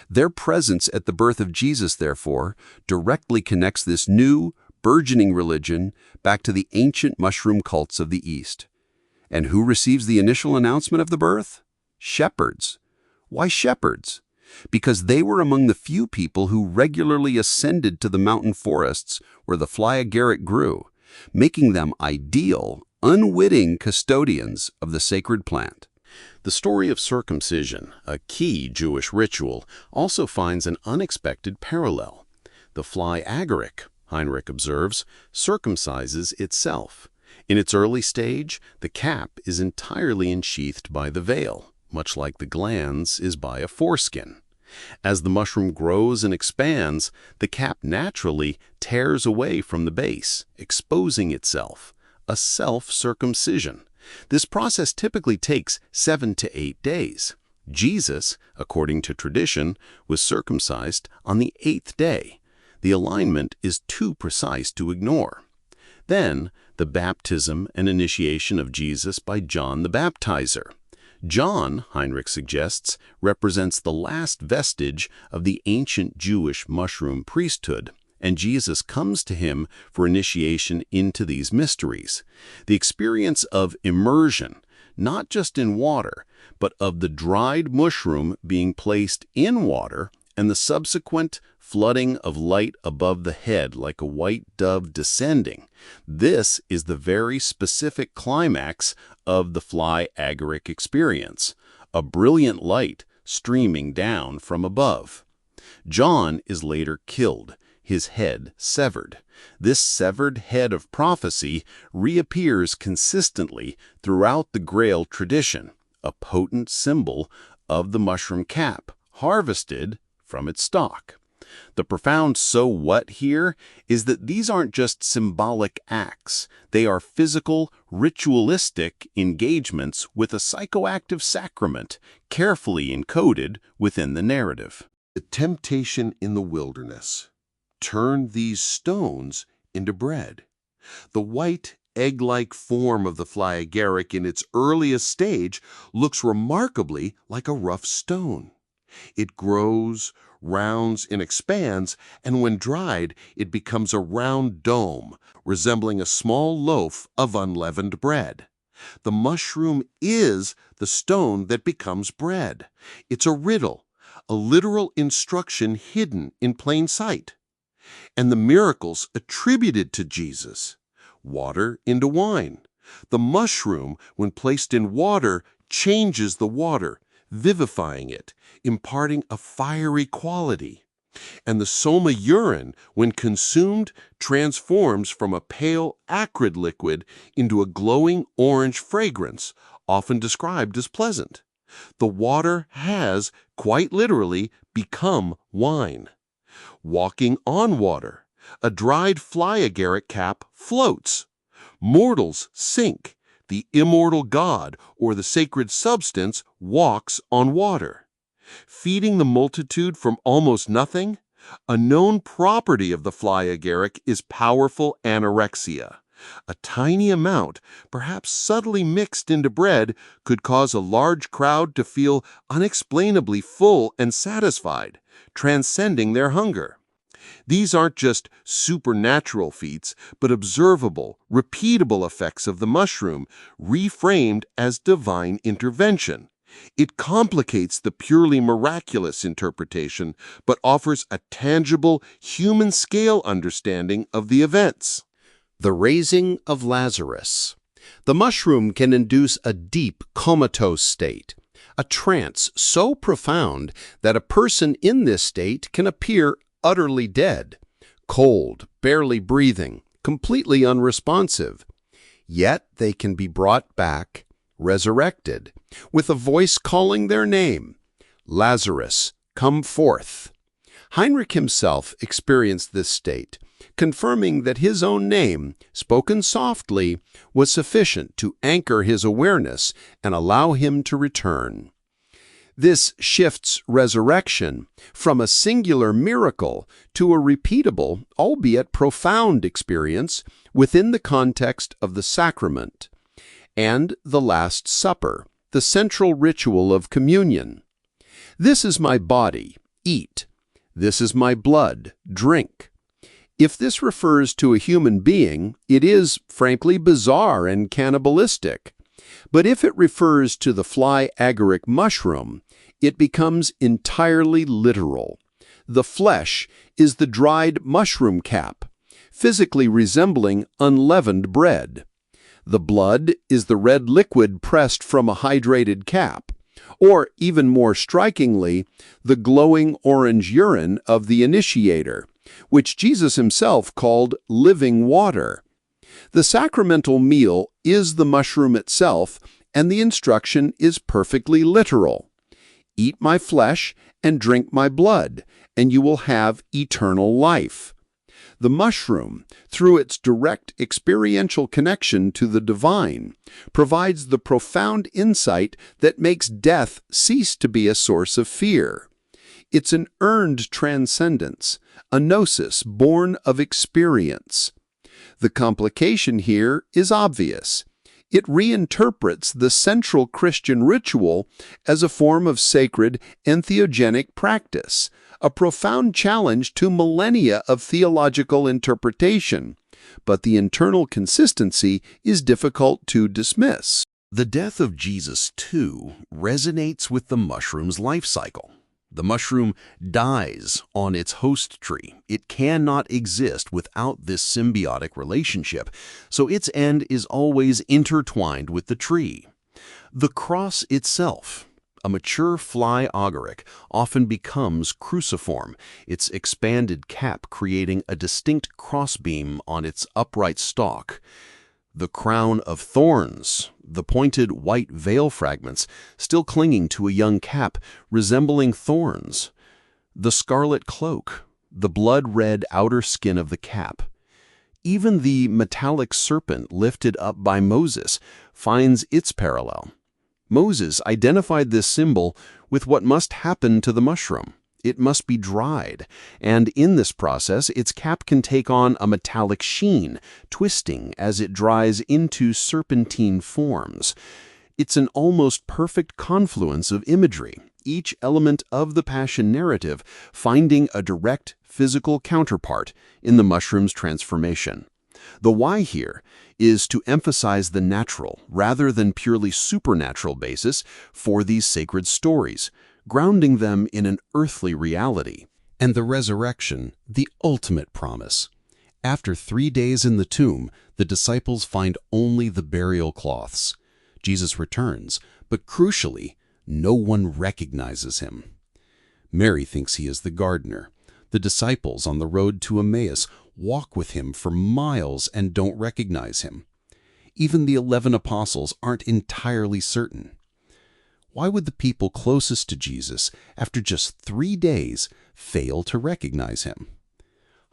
Their presence at the birth of Jesus, therefore, directly connects this new, burgeoning religion back to the ancient mushroom cults of the East. And who receives the initial announcement of the birth? Shepherds. Why shepherds? Because they were among the few people who regularly ascended to the mountain forests where the fly agaric grew, making them ideal, unwitting custodians of the sacred plant. The story of circumcision, a key Jewish ritual, also finds an unexpected parallel. The fly agaric, Heinrich observes, circumcises itself. In its early stage, the cap is entirely ensheathed by the veil, much like the glans is by a foreskin. As the mushroom grows and expands, the cap naturally tears away from the base, exposing itself, a self-circumcision. This process typically takes 7 to 8 days. Jesus, according to tradition, was circumcised on the 8th day. The alignment is too precise to ignore. Then, the baptism and initiation of Jesus by John the Baptizer. John, Heinrich suggests, represents the last vestige of the ancient Jewish mushroom priesthood, and Jesus comes to him for initiation into these mysteries. The experience of immersion, not just in water, but of the dried mushroom being placed in water and the subsequent flooding of light above the head like a white dove descending. This is the very specific climax of the fly agaric experience, a brilliant light streaming down from above. John is later killed, his head severed. This severed head of prophecy reappears consistently throughout the Grail tradition, a potent symbol of the mushroom cap, harvested from its stalk. The profound so what here is that these aren't just symbolic acts. They are physical, ritualistic engagements with a psychoactive sacrament, carefully encoded within the narrative. The temptation in the wilderness. Turn these stones into bread. The white, egg-like form of the fly agaric in its earliest stage looks remarkably like a rough stone. It grows, rounds, and expands, and when dried, it becomes a round dome, resembling a small loaf of unleavened bread. The mushroom is the stone that becomes bread. It's a riddle, a literal instruction hidden in plain sight. And the miracles attributed to Jesus: water into wine. The mushroom, when placed in water, changes the water, vivifying it, imparting a fiery quality. And the soma urine, when consumed, transforms from a pale, acrid liquid into a glowing orange fragrance, often described as pleasant. The water has, quite literally, become wine. Walking on water, a dried fly agaric cap floats. Mortals sink. The immortal God, or the sacred substance, walks on water. Feeding the multitude from almost nothing? A known property of the fly agaric is powerful anorexia. A tiny amount, perhaps subtly mixed into bread, could cause a large crowd to feel unexplainably full and satisfied, transcending their hunger. These aren't just supernatural feats, but observable, repeatable effects of the mushroom, reframed as divine intervention. It complicates the purely miraculous interpretation, but offers a tangible, human-scale understanding of the events. The raising of Lazarus. The mushroom can induce a deep, comatose state, a trance so profound that a person in this state can appear utterly dead, cold, barely breathing, completely unresponsive. Yet they can be brought back, resurrected, with a voice calling their name, "Lazarus, come forth." Heinrich himself experienced this state, confirming that his own name, spoken softly, was sufficient to anchor his awareness and allow him to return. This shifts resurrection from a singular miracle to a repeatable, albeit profound experience within the context of the sacrament and the Last Supper, the central ritual of communion. "This is my body, eat. This is my blood, drink." If this refers to a human being, it is, frankly, bizarre and cannibalistic. But if it refers to the fly agaric mushroom, it becomes entirely literal. The flesh is the dried mushroom cap, physically resembling unleavened bread. The blood is the red liquid pressed from a hydrated cap, or even more strikingly, the glowing orange urine of the initiator, which Jesus himself called living water. The sacramental meal is the mushroom itself, and the instruction is perfectly literal. "Eat my flesh and drink my blood, and you will have eternal life." The mushroom, through its direct experiential connection to the divine, provides the profound insight that makes death cease to be a source of fear. It's an earned transcendence, a gnosis born of experience. The complication here is obvious. It reinterprets the central Christian ritual as a form of sacred entheogenic practice, a profound challenge to millennia of theological interpretation, but the internal consistency is difficult to dismiss. The death of Jesus, too, resonates with the mushroom's life cycle. The mushroom dies on its host tree. It cannot exist without this symbiotic relationship, so its end is always intertwined with the tree. The cross itself, a mature fly agaric, often becomes cruciform, its expanded cap creating a distinct crossbeam on its upright stalk. The crown of thorns, the pointed white veil fragments still clinging to a young cap resembling thorns. The scarlet cloak, the blood-red outer skin of the cap. Even the metallic serpent lifted up by Moses finds its parallel. Moses identified this symbol with what must happen to the mushroom. It must be dried, and in this process its cap can take on a metallic sheen, twisting as it dries into serpentine forms. It's an almost perfect confluence of imagery, each element of the Passion narrative finding a direct physical counterpart in the mushroom's transformation. The why here is to emphasize the natural rather than purely supernatural basis for these sacred stories, grounding them in an earthly reality. And the resurrection, the ultimate promise. After 3 days in the tomb, the disciples find only the burial cloths. Jesus returns, but crucially, no one recognizes him. Mary thinks he is the gardener. The disciples on the road to Emmaus walk with him for miles and don't recognize him. Even the 11 apostles aren't entirely certain. Why would the people closest to Jesus, after just 3 days, fail to recognize him?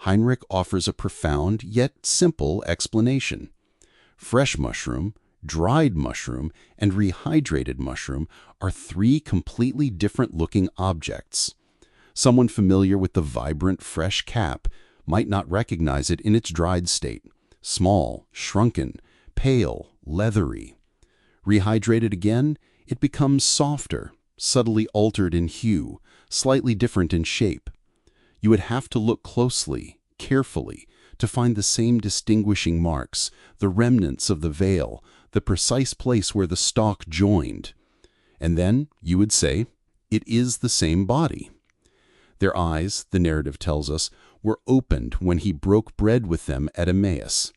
Heinrich offers a profound yet simple explanation. Fresh mushroom, dried mushroom, and rehydrated mushroom are 3 completely different-looking objects. Someone familiar with the vibrant, fresh cap might not recognize it in its dried state. Small, shrunken, pale, leathery. Rehydrated again, it becomes softer, subtly altered in hue, slightly different in shape. You would have to look closely, carefully, to find the same distinguishing marks, the remnants of the veil, the precise place where the stalk joined. And then, you would say, it is the same body. Their eyes, the narrative tells us, were opened when he broke bread with them at Emmaus.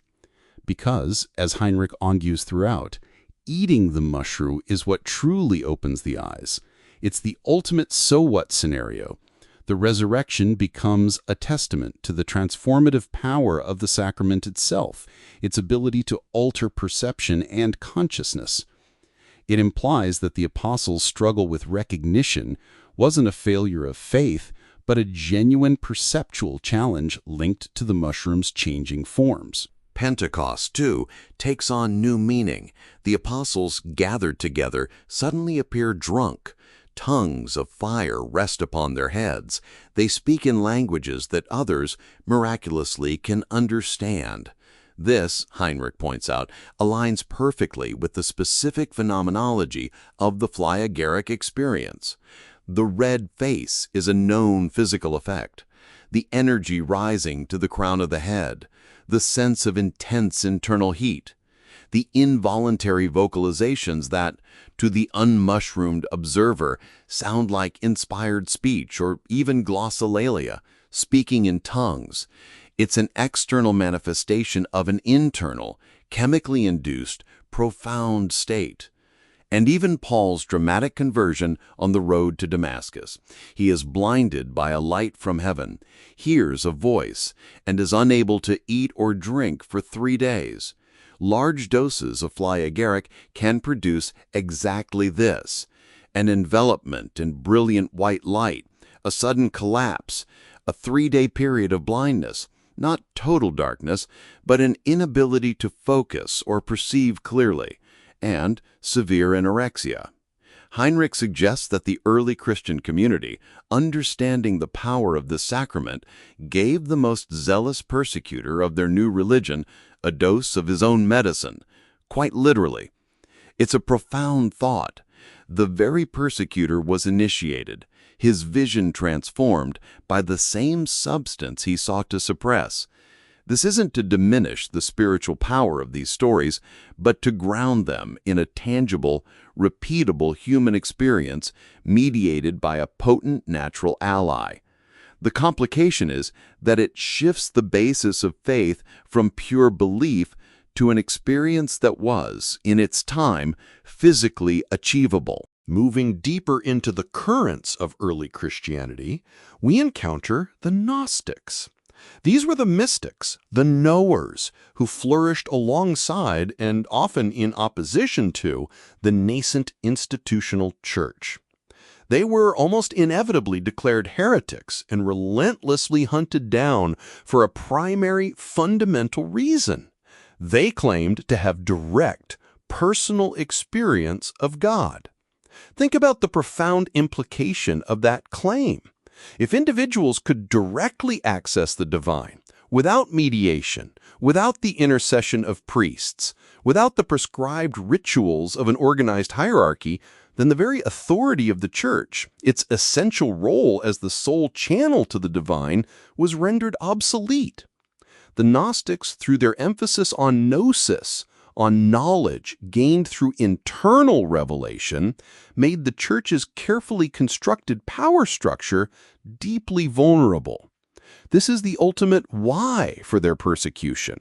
Because, as Heinrich argues throughout, eating the mushroom is what truly opens the eyes. It's the ultimate so what scenario. The resurrection becomes a testament to the transformative power of the sacrament itself, its ability to alter perception and consciousness. It implies that the apostles' struggle with recognition wasn't a failure of faith, but a genuine perceptual challenge linked to the mushroom's changing forms. Pentecost, too, takes on new meaning. The apostles gathered together suddenly appear drunk. Tongues of fire rest upon their heads. They speak in languages that others, miraculously, can understand. This, Heinrich points out, aligns perfectly with the specific phenomenology of the phlegaric experience. The red face is a known physical effect. The energy rising to the crown of the head, the sense of intense internal heat, the involuntary vocalizations that, to the unmushroomed observer, sound like inspired speech or even glossolalia, speaking in tongues. It's an external manifestation of an internal, chemically induced, profound state. And even Paul's dramatic conversion on the road to Damascus. He is blinded by a light from heaven, hears a voice, and is unable to eat or drink for 3 days. Large doses of phlegaric can produce exactly this: an envelopment in brilliant white light, a sudden collapse, a 3-day period of blindness, not total darkness, but an inability to focus or perceive clearly, and severe anorexia. Heinrich suggests that the early Christian community, understanding the power of this sacrament, gave the most zealous persecutor of their new religion a dose of his own medicine, quite literally. It's a profound thought. The very persecutor was initiated, his vision transformed by the same substance he sought to suppress. This isn't to diminish the spiritual power of these stories, but to ground them in a tangible, repeatable human experience mediated by a potent natural ally. The complication is that it shifts the basis of faith from pure belief to an experience that was, in its time, physically achievable. Moving deeper into the currents of early Christianity, we encounter the Gnostics. These were the mystics, the knowers, who flourished alongside and often in opposition to the nascent institutional church. They were almost inevitably declared heretics and relentlessly hunted down for a primary fundamental reason. They claimed to have direct, personal experience of God. Think about the profound implication of that claim. If individuals could directly access the divine, without mediation, without the intercession of priests, without the prescribed rituals of an organized hierarchy, then the very authority of the church, its essential role as the sole channel to the divine, was rendered obsolete. The Gnostics, through their emphasis on gnosis, on knowledge gained through internal revelation, made the church's carefully constructed power structure deeply vulnerable. This is the ultimate why for their persecution.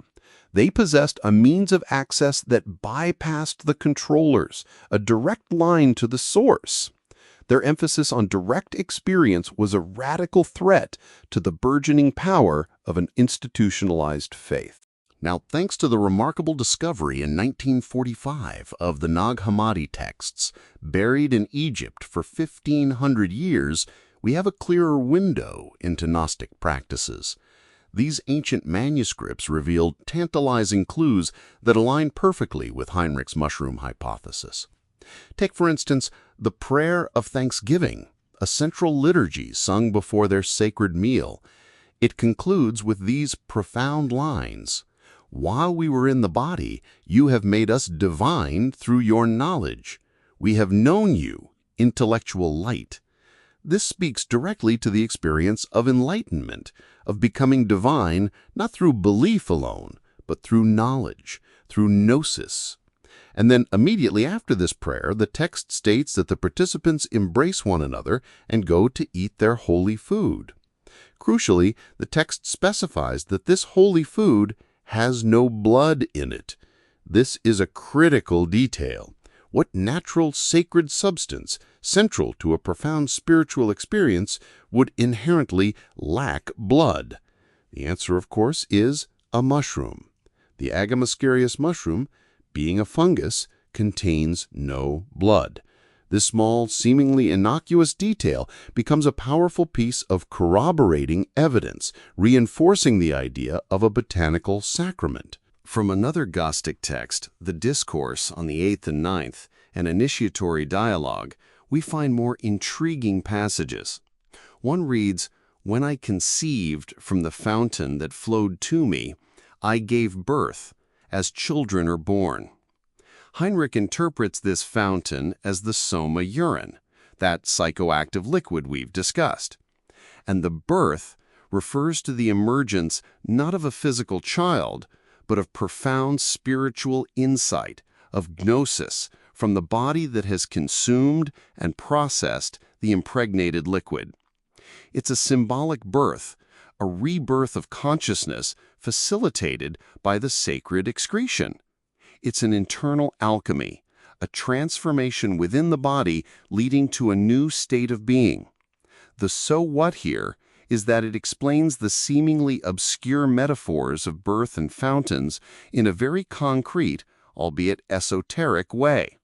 They possessed a means of access that bypassed the controllers, a direct line to the source. Their emphasis on direct experience was a radical threat to the burgeoning power of an institutionalized faith. Now, thanks to the remarkable discovery in 1945 of the Nag Hammadi texts, buried in Egypt for 1,500 years, we have a clearer window into Gnostic practices. These ancient manuscripts revealed tantalizing clues that align perfectly with Heinrich's mushroom hypothesis. Take, for instance, the prayer of thanksgiving, a central liturgy sung before their sacred meal. It concludes with these profound lines: "While we were in the body, you have made us divine through your knowledge. We have known you, intellectual light." This speaks directly to the experience of enlightenment, of becoming divine not through belief alone, but through knowledge, through gnosis. And then immediately after this prayer, the text states that the participants embrace one another and go to eat their holy food. Crucially, the text specifies that this holy food has no blood in it. This is a critical detail. What natural sacred substance, central to a profound spiritual experience, would inherently lack blood? The answer, of course, is a mushroom. The Agamoscarius mushroom, being a fungus, contains no blood. This small, seemingly innocuous detail becomes a powerful piece of corroborating evidence, reinforcing the idea of a botanical sacrament. From another Gnostic text, the Discourse on the Eighth and Ninth, an initiatory dialogue, we find more intriguing passages. One reads, "When I conceived from the fountain that flowed to me, I gave birth, as children are born." Heinrich interprets this fountain as the soma urine, that psychoactive liquid we've discussed. And the birth refers to the emergence not of a physical child, but of profound spiritual insight, of gnosis, from the body that has consumed and processed the impregnated liquid. It's a symbolic birth, a rebirth of consciousness facilitated by the sacred excretion. It's an internal alchemy, a transformation within the body leading to a new state of being. The so what here is that it explains the seemingly obscure metaphors of birth and fountains in a very concrete, albeit esoteric way,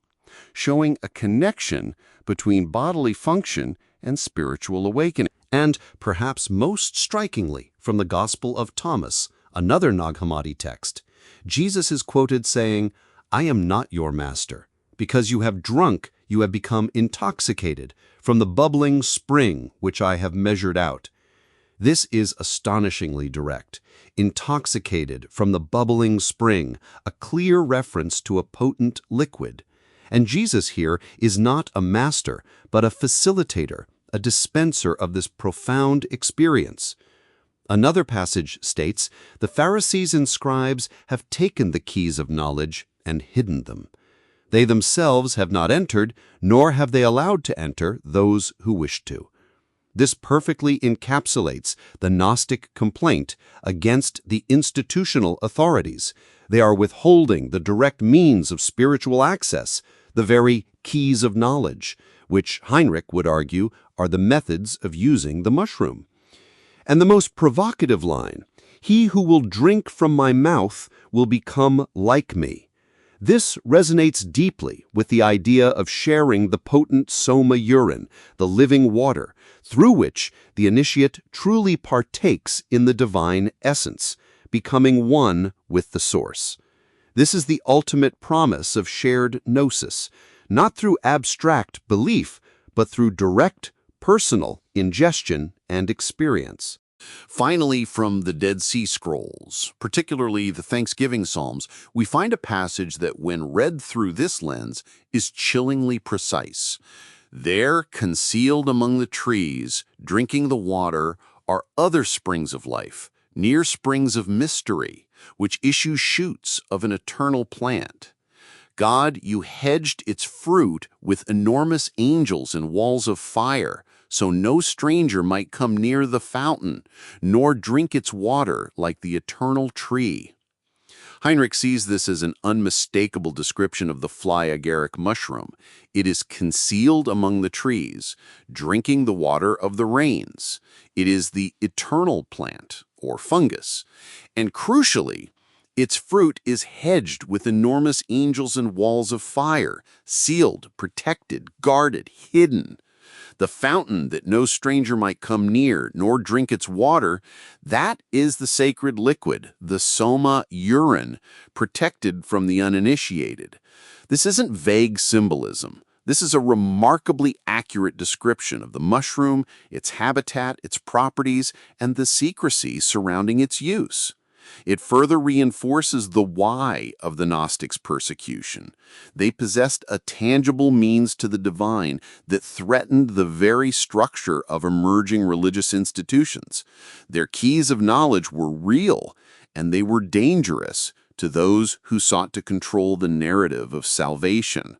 showing a connection between bodily function and spiritual awakening. And perhaps most strikingly, from the Gospel of Thomas, another Nag Hammadi text, Jesus is quoted saying, "I am not your master. Because you have drunk, you have become intoxicated from the bubbling spring which I have measured out." This is astonishingly direct. Intoxicated from the bubbling spring, a clear reference to a potent liquid. And Jesus here is not a master, but a facilitator, a dispenser of this profound experience. Another passage states, "The Pharisees and scribes have taken the keys of knowledge and hidden them. They themselves have not entered, nor have they allowed to enter those who wish to." This perfectly encapsulates the Gnostic complaint against the institutional authorities. They are withholding the direct means of spiritual access, the very keys of knowledge, which Heinrich would argue are the methods of using the mushroom. And the most provocative line, "He who will drink from my mouth will become like me." This resonates deeply with the idea of sharing the potent soma urine, the living water, through which the initiate truly partakes in the divine essence, becoming one with the source. This is the ultimate promise of shared gnosis, not through abstract belief, but through direct, personal ingestion and experience. Finally, from the Dead Sea Scrolls, particularly the Thanksgiving Psalms, we find a passage that, when read through this lens, is chillingly precise. "There, concealed among the trees, drinking the water, are other springs of life, near springs of mystery, which issue shoots of an eternal plant. God, you hedged its fruit with enormous angels and walls of fire, so no stranger might come near the fountain, nor drink its water like the eternal tree." Heinrich sees this as an unmistakable description of the fly agaric mushroom. It is concealed among the trees, drinking the water of the rains. It is the eternal plant, or fungus. And crucially, its fruit is hedged with enormous angels and walls of fire, sealed, protected, guarded, hidden. The fountain that no stranger might come near, nor drink its water, that is the sacred liquid, the soma urine, protected from the uninitiated. This isn't vague symbolism. This is a remarkably accurate description of the mushroom, its habitat, its properties, and the secrecy surrounding its use. It further reinforces the why of the Gnostics' persecution. They possessed a tangible means to the divine that threatened the very structure of emerging religious institutions. Their keys of knowledge were real, and they were dangerous to those who sought to control the narrative of salvation.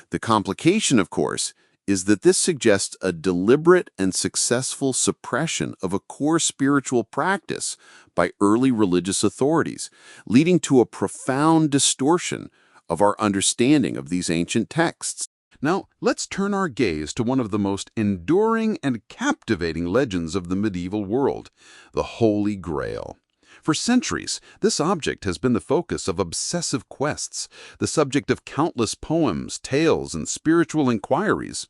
The complication, of course, is that this suggests a deliberate and successful suppression of a core spiritual practice by early religious authorities, leading to a profound distortion of our understanding of these ancient texts. Now, let's turn our gaze to one of the most enduring and captivating legends of the medieval world, the Holy Grail. For centuries, this object has been the focus of obsessive quests, the subject of countless poems, tales, and spiritual inquiries.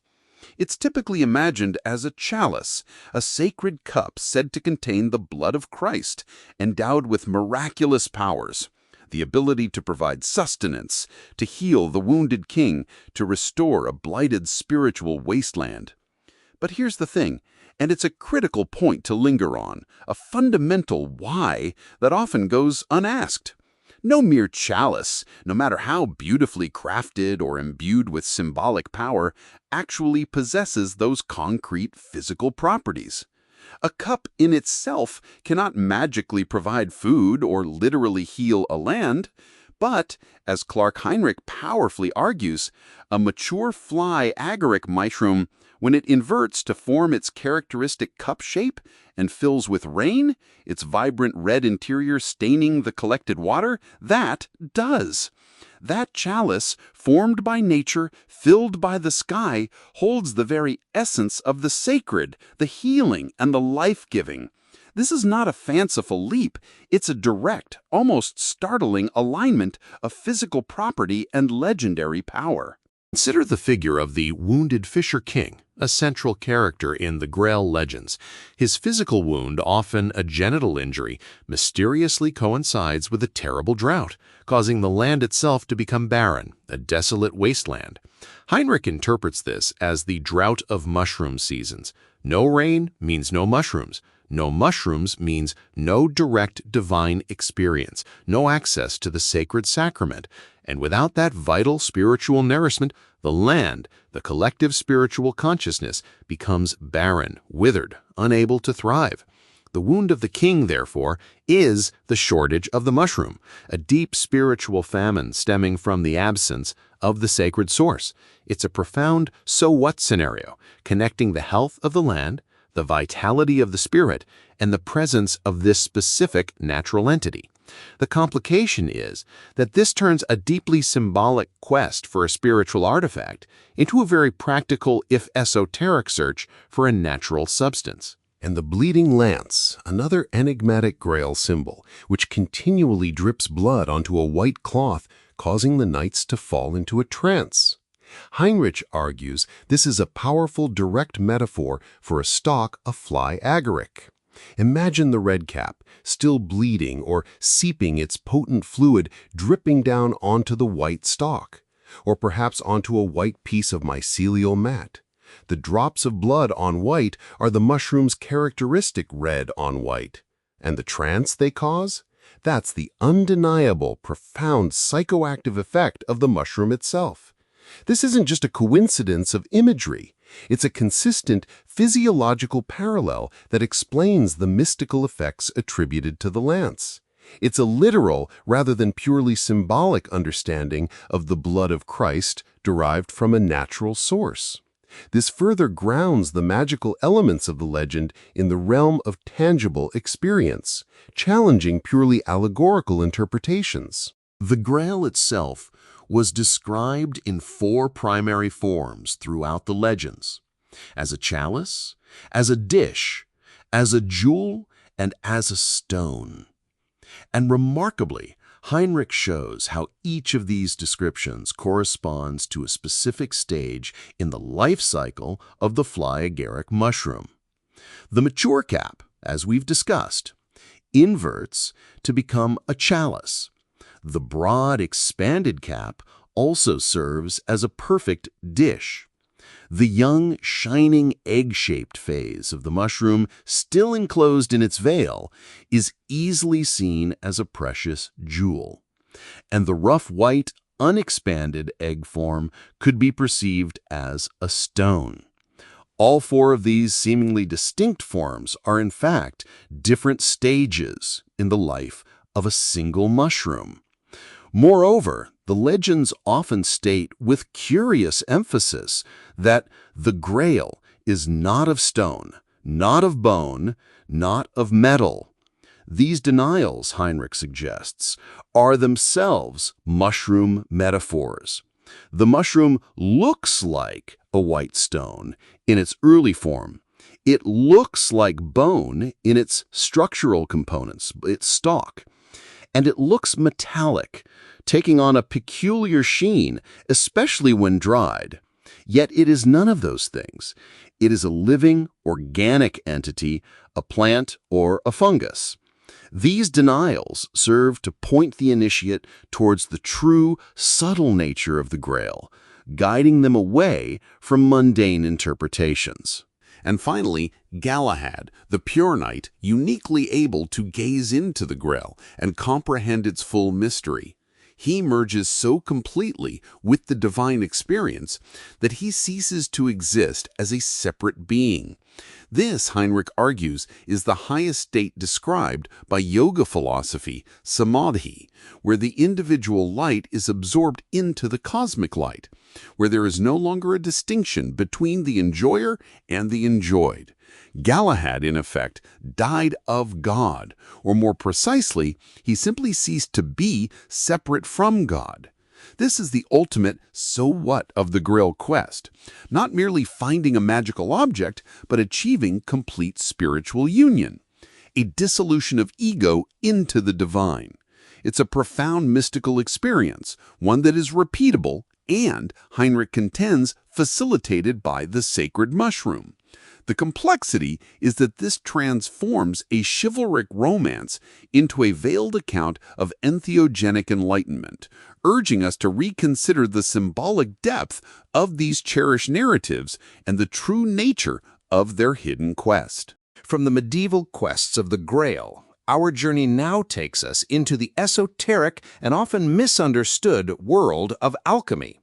It's typically imagined as a chalice, a sacred cup said to contain the blood of Christ, endowed with miraculous powers. The ability to provide sustenance, to heal the wounded king, to restore a blighted spiritual wasteland. But here's the thing, and it's a critical point to linger on, a fundamental why that often goes unasked. No mere chalice, no matter how beautifully crafted or imbued with symbolic power, actually possesses those concrete physical properties. A cup in itself cannot magically provide food or literally heal a land, but, as Clark Heinrich powerfully argues, a mature fly agaric mushroom, when it inverts to form its characteristic cup shape and fills with rain, its vibrant red interior staining the collected water, that does. That chalice, formed by nature, filled by the sky, holds the very essence of the sacred, the healing, and the life-giving. This is not a fanciful leap. It's a direct, almost startling alignment of physical property and legendary power. Consider the figure of the wounded fisher king, a central character in the Grail legends. His physical wound, often a genital injury, mysteriously coincides with a terrible drought, causing the land itself to become barren, a desolate wasteland. Heinrich interprets this as the drought of mushroom seasons. No rain means no mushrooms. No mushrooms means no direct divine experience, no access to the sacred sacrament. And without that vital spiritual nourishment, the land, the collective spiritual consciousness, becomes barren, withered, unable to thrive. The wound of the king, therefore, is the shortage of the mushroom, a deep spiritual famine stemming from the absence of the sacred source. It's a profound so what scenario, connecting the health of the land, the vitality of the spirit, and the presence of this specific natural entity. The complication is that this turns a deeply symbolic quest for a spiritual artifact into a very practical, if esoteric, search for a natural substance. And the bleeding lance, another enigmatic Grail symbol, which continually drips blood onto a white cloth, causing the knights to fall into a trance. Heinrich argues this is a powerful direct metaphor for a stalk of fly agaric. Imagine the red cap, still bleeding or seeping its potent fluid dripping down onto the white stalk, or perhaps onto a white piece of mycelial mat. The drops of blood on white are the mushroom's characteristic red on white. And the trance they cause? That's the undeniable, profound psychoactive effect of the mushroom itself. This isn't just a coincidence of imagery. It's a consistent physiological parallel that explains the mystical effects attributed to the lance. It's a literal rather than purely symbolic understanding of the blood of Christ derived from a natural source. This further grounds the magical elements of the legend in the realm of tangible experience, challenging purely allegorical interpretations. The Grail itself was described in 4 primary forms throughout the legends: as a chalice, as a dish, as a jewel, and as a stone. And remarkably, Heinrich shows how each of these descriptions corresponds to a specific stage in the life cycle of the fly agaric mushroom. The mature cap, as we've discussed, inverts to become a chalice. The broad, expanded cap also serves as a perfect dish. The young, shining, egg-shaped phase of the mushroom, still enclosed in its veil, is easily seen as a precious jewel. And the rough white, unexpanded egg form could be perceived as a stone. All 4 of these seemingly distinct forms are in fact different stages in the life of a single mushroom. Moreover, the legends often state with curious emphasis that the Grail is not of stone, not of bone, not of metal. These denials, Heinrich suggests, are themselves mushroom metaphors. The mushroom looks like a white stone in its early form. It looks like bone in its structural components, its stalk. And it looks metallic, taking on a peculiar sheen, especially when dried. Yet it is none of those things. It is a living, organic entity, a plant or a fungus. These denials serve to point the initiate towards the true, subtle nature of the Grail, guiding them away from mundane interpretations. And finally, Galahad, the pure knight, uniquely able to gaze into the Grail and comprehend its full mystery. He merges so completely with the divine experience that he ceases to exist as a separate being. This, Heinrich argues, is the highest state described by yoga philosophy, samadhi, where the individual light is absorbed into the cosmic light, where there is no longer a distinction between the enjoyer and the enjoyed. Galahad, in effect, died of God, or more precisely, he simply ceased to be separate from God. This is the ultimate so what of the Grail quest, not merely finding a magical object, but achieving complete spiritual union, a dissolution of ego into the divine. It's a profound mystical experience, one that is repeatable and, Heinrich contends, facilitated by the sacred mushroom. The complexity is that this transforms a chivalric romance into a veiled account of entheogenic enlightenment, urging us to reconsider the symbolic depth of these cherished narratives and the true nature of their hidden quest. From the medieval quests of the Grail, our journey now takes us into the esoteric and often misunderstood world of alchemy.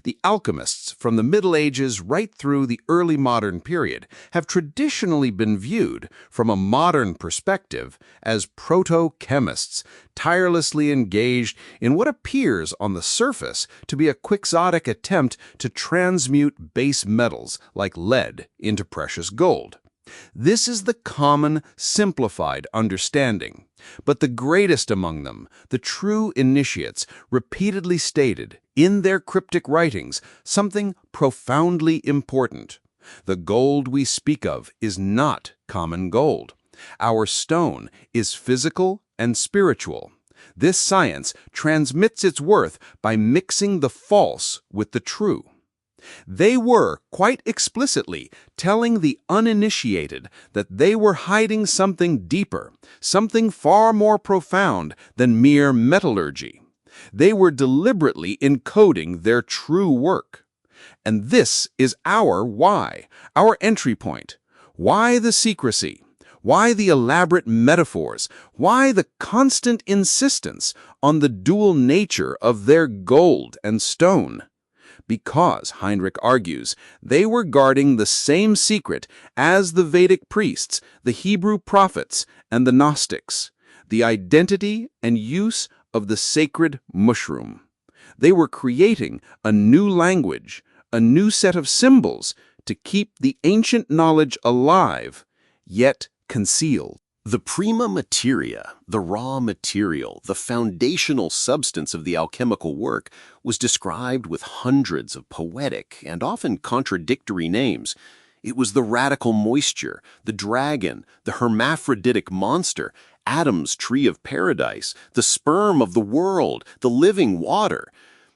The alchemists, from the Middle Ages right through the early modern period, have traditionally been viewed, from a modern perspective, as proto-chemists, tirelessly engaged in what appears on the surface to be a quixotic attempt to transmute base metals like lead into precious gold. This is the common, simplified understanding. But the greatest among them, the true initiates, repeatedly stated, in their cryptic writings, something profoundly important. The gold we speak of is not common gold. Our stone is physical and spiritual. This science transmits its worth by mixing the false with the true. They were, quite explicitly, telling the uninitiated that they were hiding something deeper, something far more profound than mere metallurgy. They were deliberately encoding their true work. And this is our why, our entry point. Why the secrecy? Why the elaborate metaphors? Why the constant insistence on the dual nature of their gold and stone? Because, Heinrich argues, they were guarding the same secret as the Vedic priests, the Hebrew prophets, and the Gnostics, the identity and use of the sacred mushroom. They were creating a new language, a new set of symbols to keep the ancient knowledge alive, yet concealed. The prima materia, the raw material, the foundational substance of the alchemical work, was described with hundreds of poetic and often contradictory names. It was the radical moisture, the dragon, the hermaphroditic monster, Adam's tree of paradise, the sperm of the world, the living water.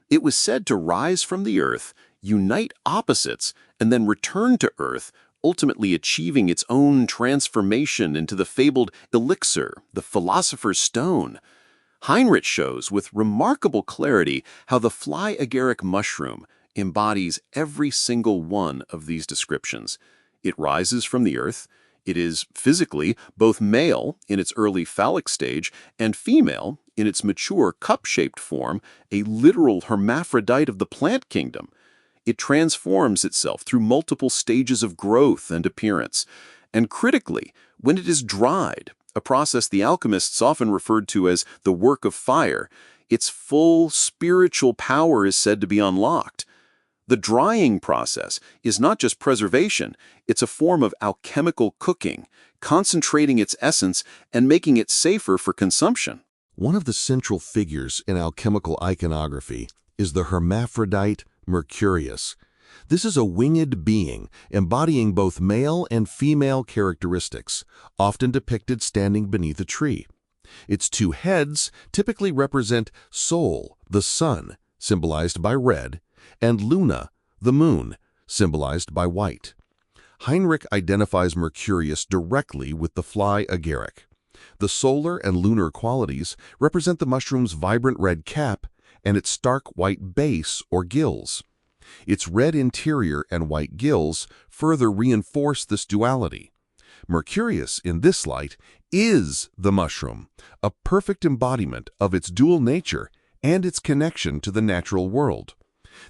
It was said to rise from the earth, unite opposites, and then return to earth, ultimately achieving its own transformation into the fabled elixir, the philosopher's stone. Heinrich shows with remarkable clarity how the fly agaric mushroom embodies every single one of these descriptions. It rises from the earth. It is physically both male in its early phallic stage and female in its mature cup-shaped form, a literal hermaphrodite of the plant kingdom. It transforms itself through multiple stages of growth and appearance. And critically, when it is dried, a process the alchemists often referred to as the work of fire, its full spiritual power is said to be unlocked. The drying process is not just preservation, it's a form of alchemical cooking, concentrating its essence and making it safer for consumption. One of the central figures in alchemical iconography is the hermaphrodite Mercurius. This is a winged being embodying both male and female characteristics, often depicted standing beneath a tree. Its two heads typically represent Sol, the sun, symbolized by red, and Luna, the moon, symbolized by white. Heinrich identifies Mercurius directly with the fly agaric. The solar and lunar qualities represent the mushroom's vibrant red cap and its stark white base or gills. Its red interior and white gills further reinforce this duality. Mercurius, in this light, is the mushroom, a perfect embodiment of its dual nature and its connection to the natural world.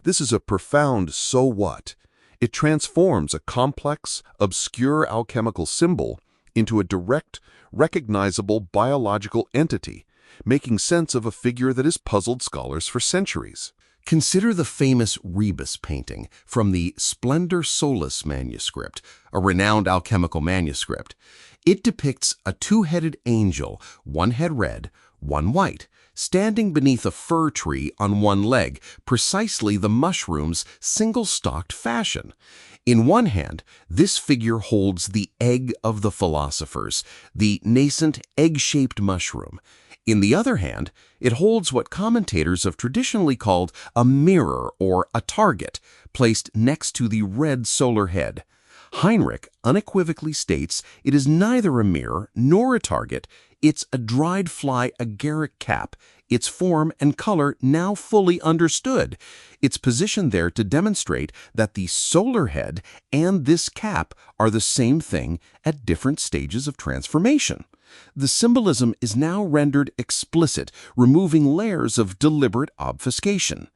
This is a profound so what. It transforms a complex, obscure alchemical symbol into a direct, recognizable biological entity, making sense of a figure that has puzzled scholars for centuries. Consider the famous Rebus painting from the Splendor Solis manuscript, a renowned alchemical manuscript. It depicts a two-headed angel, one head red, one white, standing beneath a fir tree on one leg, precisely the mushroom's single-stalked fashion. In one hand, this figure holds the egg of the philosophers, the nascent egg-shaped mushroom. In the other hand, it holds what commentators have traditionally called a mirror or a target, placed next to the red solar head. Heinrich unequivocally states it is neither a mirror nor a target, it's a dried fly agaric cap, its form and color now fully understood. It's positioned there to demonstrate that the solar head and this cap are the same thing at different stages of transformation. The symbolism is now rendered explicit, removing layers of deliberate obfuscation.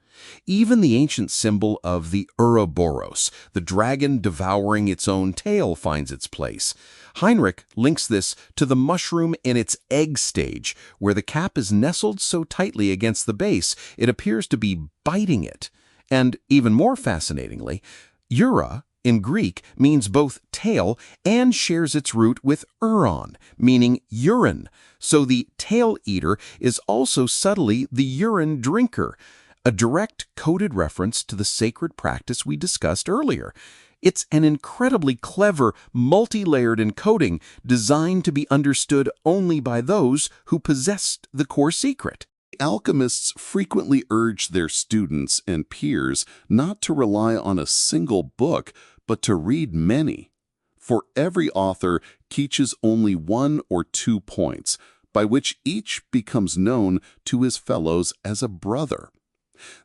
Even the ancient symbol of the Ouroboros, the dragon devouring its own tail, finds its place. Heinrich links this to the mushroom in its egg stage, where the cap is nestled so tightly against the base it appears to be biting it. And even more fascinatingly, Eura in Greek means both tail and shares its root with uron, meaning urine. So the tail eater is also subtly the urine drinker, a direct coded reference to the sacred practice we discussed earlier. It's an incredibly clever, multi-layered encoding designed to be understood only by those who possessed the core secret. Alchemists frequently urge their students and peers not to rely on a single book, but to read many. For every author teaches only one or 2 points, by which each becomes known to his fellows as a brother.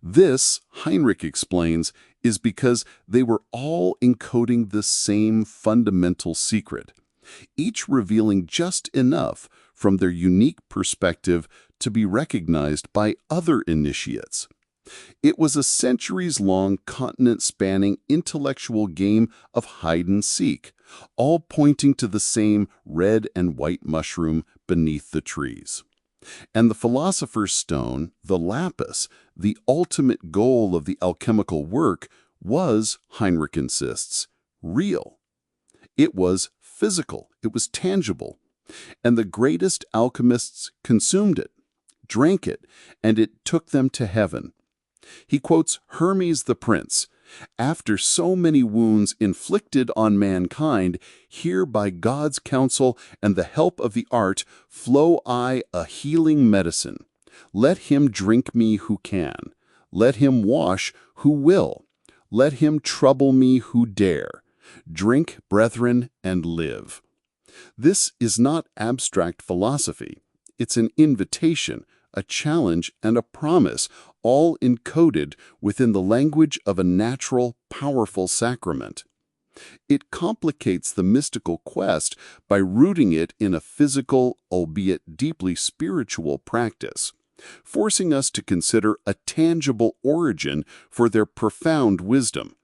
This, Heinrich explains, is because they were all encoding the same fundamental secret, each revealing just enough from their unique perspective to be recognized by other initiates. It was a centuries-long, continent-spanning intellectual game of hide-and-seek, all pointing to the same red and white mushroom beneath the trees. And the philosopher's stone, the lapis, the ultimate goal of the alchemical work, was, Heinrich insists, real. It was physical, it was tangible, and the greatest alchemists consumed it, drank it, and it took them to heaven. He quotes Hermes the Prince, "After so many wounds inflicted on mankind, here by God's counsel and the help of the art, flow I a healing medicine. Let him drink me who can. Let him wash who will. Let him trouble me who dare. Drink, brethren, and live." This is not abstract philosophy. It's an invitation, a challenge, and a promise, all encoded within the language of a natural, powerful sacrament. It complicates the mystical quest by rooting it in a physical, albeit deeply spiritual practice, forcing us to consider a tangible origin for their profound wisdom.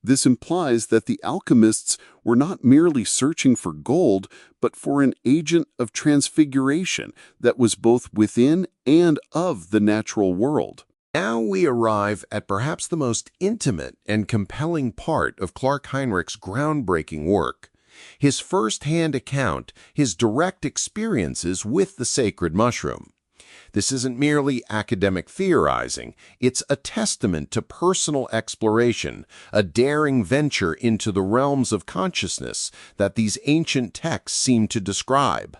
This implies that the alchemists were not merely searching for gold, but for an agent of transfiguration that was both within and of the natural world. Now we arrive at perhaps the most intimate and compelling part of Clark Heinrich's groundbreaking work, his first-hand account, his direct experiences with the sacred mushroom. This isn't merely academic theorizing, it's a testament to personal exploration, a daring venture into the realms of consciousness that these ancient texts seem to describe.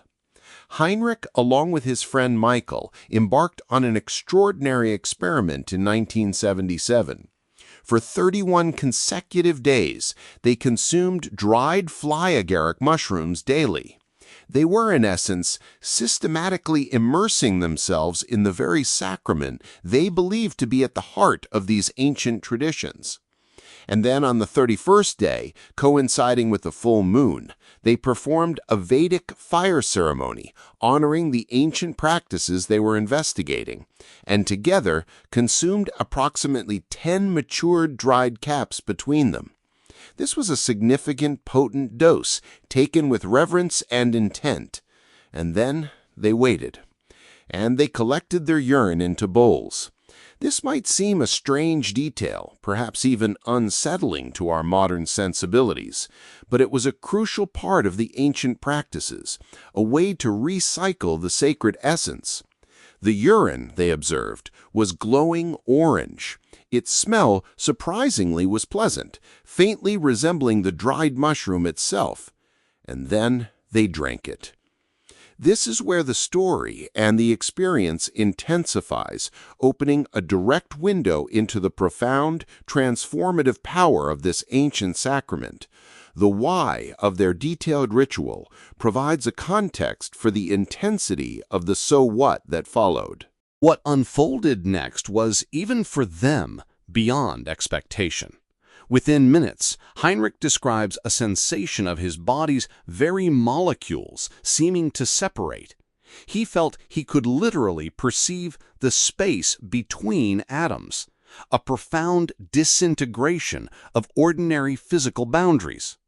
Heinrich, along with his friend Michael, embarked on an extraordinary experiment in 1977. For 31 consecutive days, they consumed dried fly agaric mushrooms daily. They were, in essence, systematically immersing themselves in the very sacrament they believed to be at the heart of these ancient traditions. And then on the 31st day, coinciding with the full moon, they performed a Vedic fire ceremony honoring the ancient practices they were investigating, and together consumed approximately 10 matured dried caps between them. This was a significant, potent dose, taken with reverence and intent. And then they waited, and they collected their urine into bowls. This might seem a strange detail, perhaps even unsettling to our modern sensibilities, but it was a crucial part of the ancient practices, a way to recycle the sacred essence. The urine, they observed, was glowing orange. Its smell, surprisingly, was pleasant, faintly resembling the dried mushroom itself. And then they drank it. This is where the story and the experience intensifies, opening a direct window into the profound, transformative power of this ancient sacrament. The why of their detailed ritual provides a context for the intensity of the so what that followed. What unfolded next was, even for them, beyond expectation. Within minutes, Heinrich describes a sensation of his body's very molecules seeming to separate. He felt he could literally perceive the space between atoms, a profound disintegration of ordinary physical boundaries.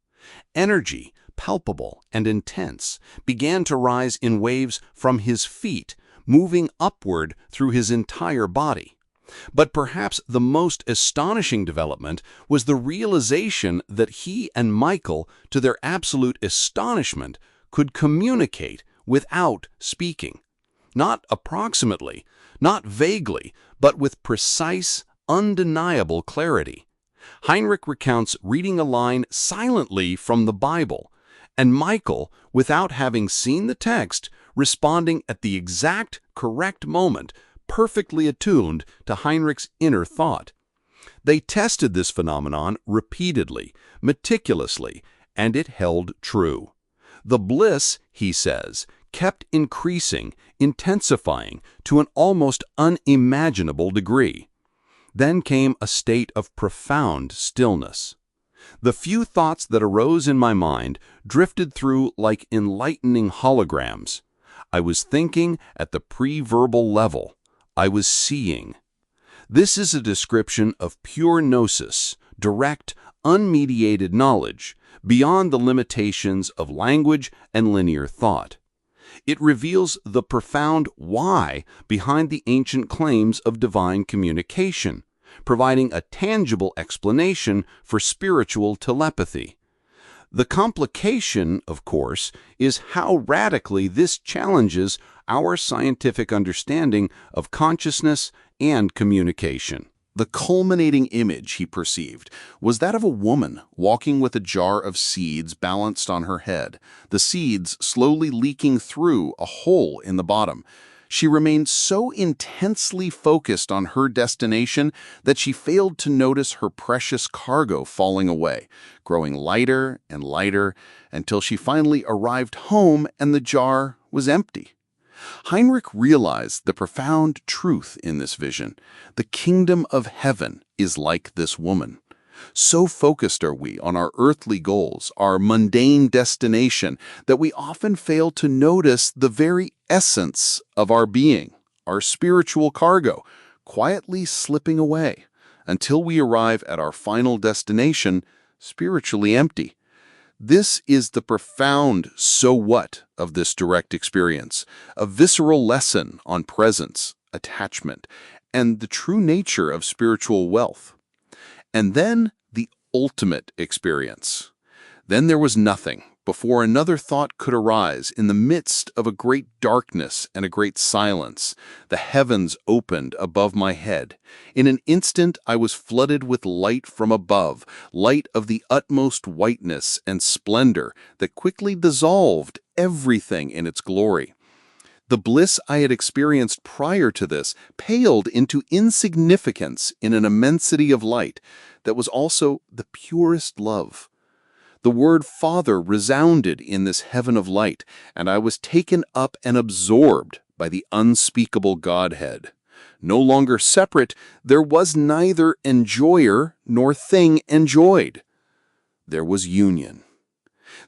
Energy, palpable and intense, began to rise in waves from his feet, moving upward through his entire body. But perhaps the most astonishing development was the realization that he and Michael, to their absolute astonishment, could communicate without speaking. Not approximately, not vaguely, but with precise, undeniable clarity. Heinrich recounts reading a line silently from the Bible, and Michael, without having seen the text, responding at the exact correct moment, perfectly attuned to Heinrich's inner thought. They tested this phenomenon repeatedly, meticulously, and it held true. The bliss, he says, kept increasing, intensifying to an almost unimaginable degree. Then came a state of profound stillness. The few thoughts that arose in my mind drifted through like enlightening holograms. I was thinking at the pre-verbal level. I was seeing. This is a description of pure gnosis, direct, unmediated knowledge, beyond the limitations of language and linear thought. It reveals the profound why behind the ancient claims of divine communication, providing a tangible explanation for spiritual telepathy. The complication, of course, is how radically this challenges our scientific understanding of consciousness and communication. The culminating image he perceived was that of a woman walking with a jar of seeds balanced on her head, the seeds slowly leaking through a hole in the bottom. She remained so intensely focused on her destination that she failed to notice her precious cargo falling away, growing lighter and lighter until she finally arrived home and the jar was empty. Heinrich realized the profound truth in this vision. The kingdom of heaven is like this woman. So focused are we on our earthly goals, our mundane destination, that we often fail to notice the very essence of our being, our spiritual cargo, quietly slipping away until we arrive at our final destination, spiritually empty. This is the profound so what of this direct experience, a visceral lesson on presence, attachment, and the true nature of spiritual wealth. And then the ultimate experience. Then there was nothing before another thought could arise. In the midst of a great darkness and a great silence, the heavens opened above my head. In an instant I was flooded with light from above, light of the utmost whiteness and splendor that quickly dissolved everything in its glory. The bliss I had experienced prior to this paled into insignificance in an immensity of light that was also the purest love. The word Father resounded in this heaven of light, and I was taken up and absorbed by the unspeakable Godhead. No longer separate, there was neither enjoyer nor thing enjoyed. There was union.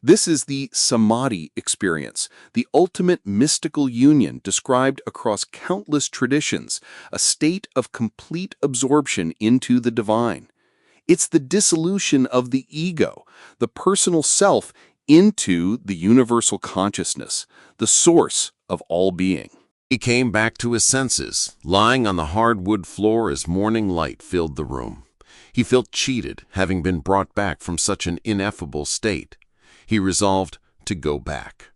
This is the samadhi experience, the ultimate mystical union described across countless traditions, a state of complete absorption into the divine. It's the dissolution of the ego, the personal self, into the universal consciousness, the source of all being. He came back to his senses, lying on the hardwood floor as morning light filled the room. He felt cheated, having been brought back from such an ineffable state. He resolved to go back.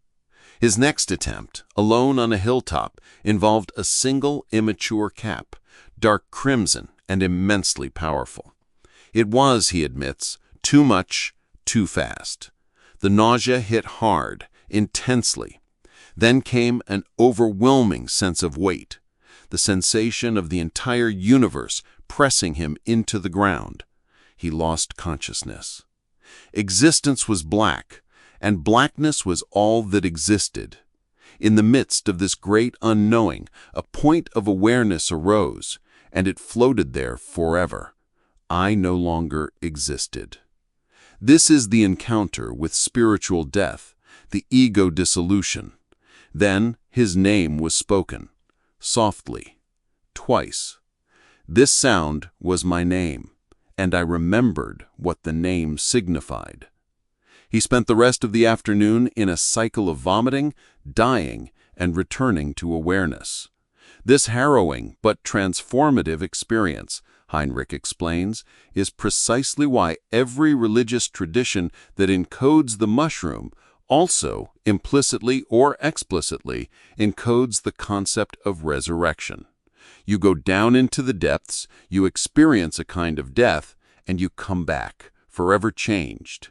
His next attempt, alone on a hilltop, involved a single immature cap, dark crimson and immensely powerful. It was, he admits, too much, too fast. The nausea hit hard, intensely. Then came an overwhelming sense of weight, the sensation of the entire universe pressing him into the ground. He lost consciousness. Existence was black, and blackness was all that existed. In the midst of this great unknowing, a point of awareness arose, and it floated there forever. I no longer existed. This is the encounter with spiritual death, the ego dissolution. Then his name was spoken, softly, twice. This sound was my name, and I remembered what the name signified. He spent the rest of the afternoon in a cycle of vomiting, dying, and returning to awareness. This harrowing but transformative experience, Heinrich explains, is precisely why every religious tradition that encodes the mushroom also, implicitly or explicitly, encodes the concept of resurrection. You go down into the depths, you experience a kind of death, and you come back, forever changed.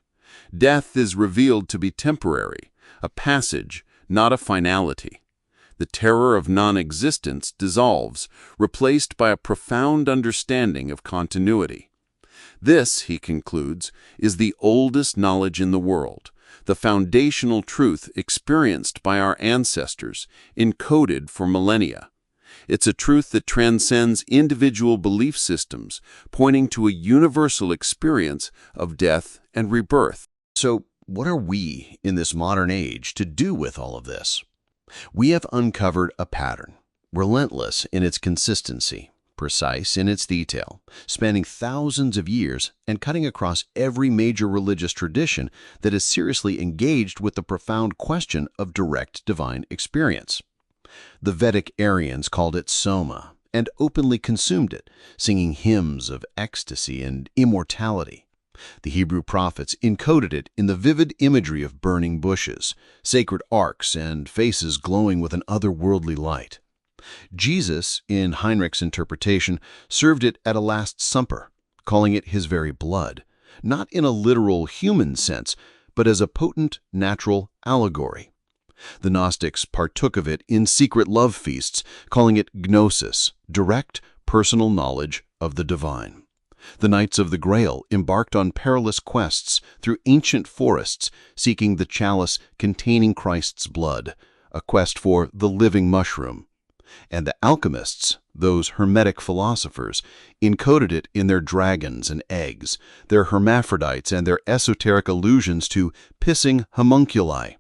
Death is revealed to be temporary, a passage, not a finality. The terror of non-existence dissolves, replaced by a profound understanding of continuity. This, he concludes, is the oldest knowledge in the world, the foundational truth experienced by our ancestors, encoded for millennia. It's a truth that transcends individual belief systems, pointing to a universal experience of death and rebirth. So, what are we in this modern age to do with all of this? We have uncovered a pattern, relentless in its consistency, precise in its detail, spanning thousands of years and cutting across every major religious tradition that is seriously engaged with the profound question of direct divine experience. The Vedic Aryans called it soma and openly consumed it, singing hymns of ecstasy and immortality. The Hebrew prophets encoded it in the vivid imagery of burning bushes, sacred arks, and faces glowing with an otherworldly light. Jesus, in Heinrich's interpretation, served it at a Last Supper, calling it his very blood, not in a literal human sense, but as a potent natural allegory. The Gnostics partook of it in secret love feasts, calling it gnosis, direct personal knowledge of the divine. The Knights of the Grail embarked on perilous quests through ancient forests, seeking the chalice containing Christ's blood, a quest for the living mushroom. And the alchemists, those hermetic philosophers, encoded it in their dragons and eggs, their hermaphrodites and their esoteric allusions to pissing homunculi.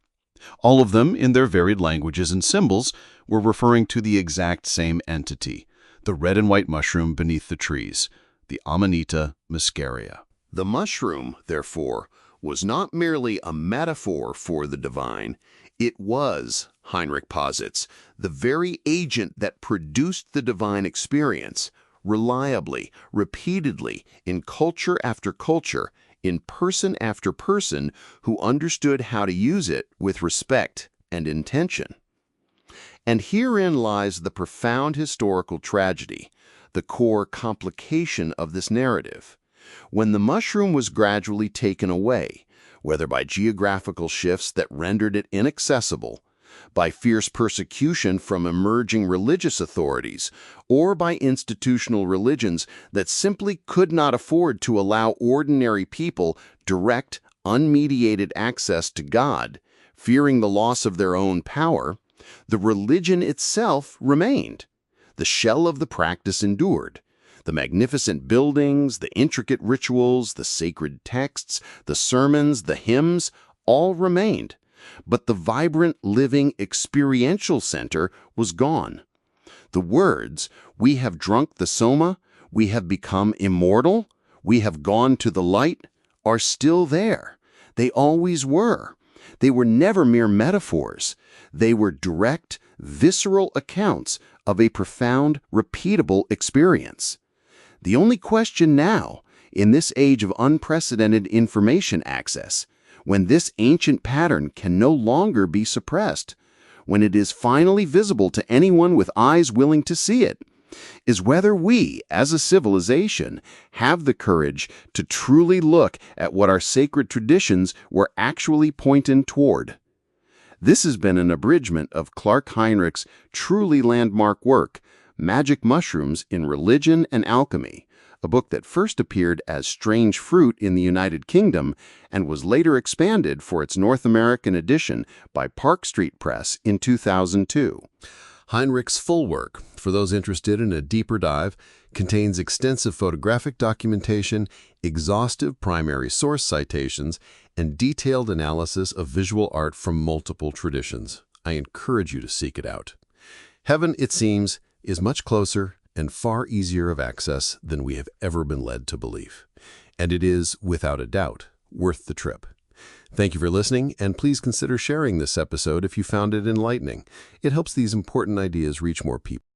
All of them, in their varied languages and symbols, were referring to the exact same entity, the red and white mushroom beneath the trees, the Amanita muscaria. The mushroom, therefore, was not merely a metaphor for the divine, it was Heinrich posits, the very agent that produced the divine experience, reliably, repeatedly, in culture after culture, in person after person who understood how to use it with respect and intention. And herein lies the profound historical tragedy, the core complication of this narrative. When the mushroom was gradually taken away, whether by geographical shifts that rendered it inaccessible, by fierce persecution from emerging religious authorities, or by institutional religions that simply could not afford to allow ordinary people direct, unmediated access to God, fearing the loss of their own power, the religion itself remained. The shell of the practice endured. The magnificent buildings, the intricate rituals, the sacred texts, the sermons, the hymns, all remained. But the vibrant, living, experiential center was gone. The words, "We have drunk the soma," "We have become immortal," "We have gone to the light," are still there. They always were. They were never mere metaphors. They were direct, visceral accounts of a profound, repeatable experience. The only question now, in this age of unprecedented information access, when this ancient pattern can no longer be suppressed, when it is finally visible to anyone with eyes willing to see it, is whether we, as a civilization, have the courage to truly look at what our sacred traditions were actually pointing toward. This has been an abridgment of Clark Heinrich's truly landmark work, Magic Mushrooms in Religion and Alchemy, a book that first appeared as Strange Fruit in the United Kingdom and was later expanded for its North American edition by Park Street Press in 2002. Heinrich's full work, for those interested in a deeper dive, contains extensive photographic documentation, exhaustive primary source citations, and detailed analysis of visual art from multiple traditions. I encourage you to seek it out. Heaven, it seems, is much closer and far easier of access than we have ever been led to believe. And it is, without a doubt, worth the trip. Thank you for listening, and please consider sharing this episode if you found it enlightening. It helps these important ideas reach more people.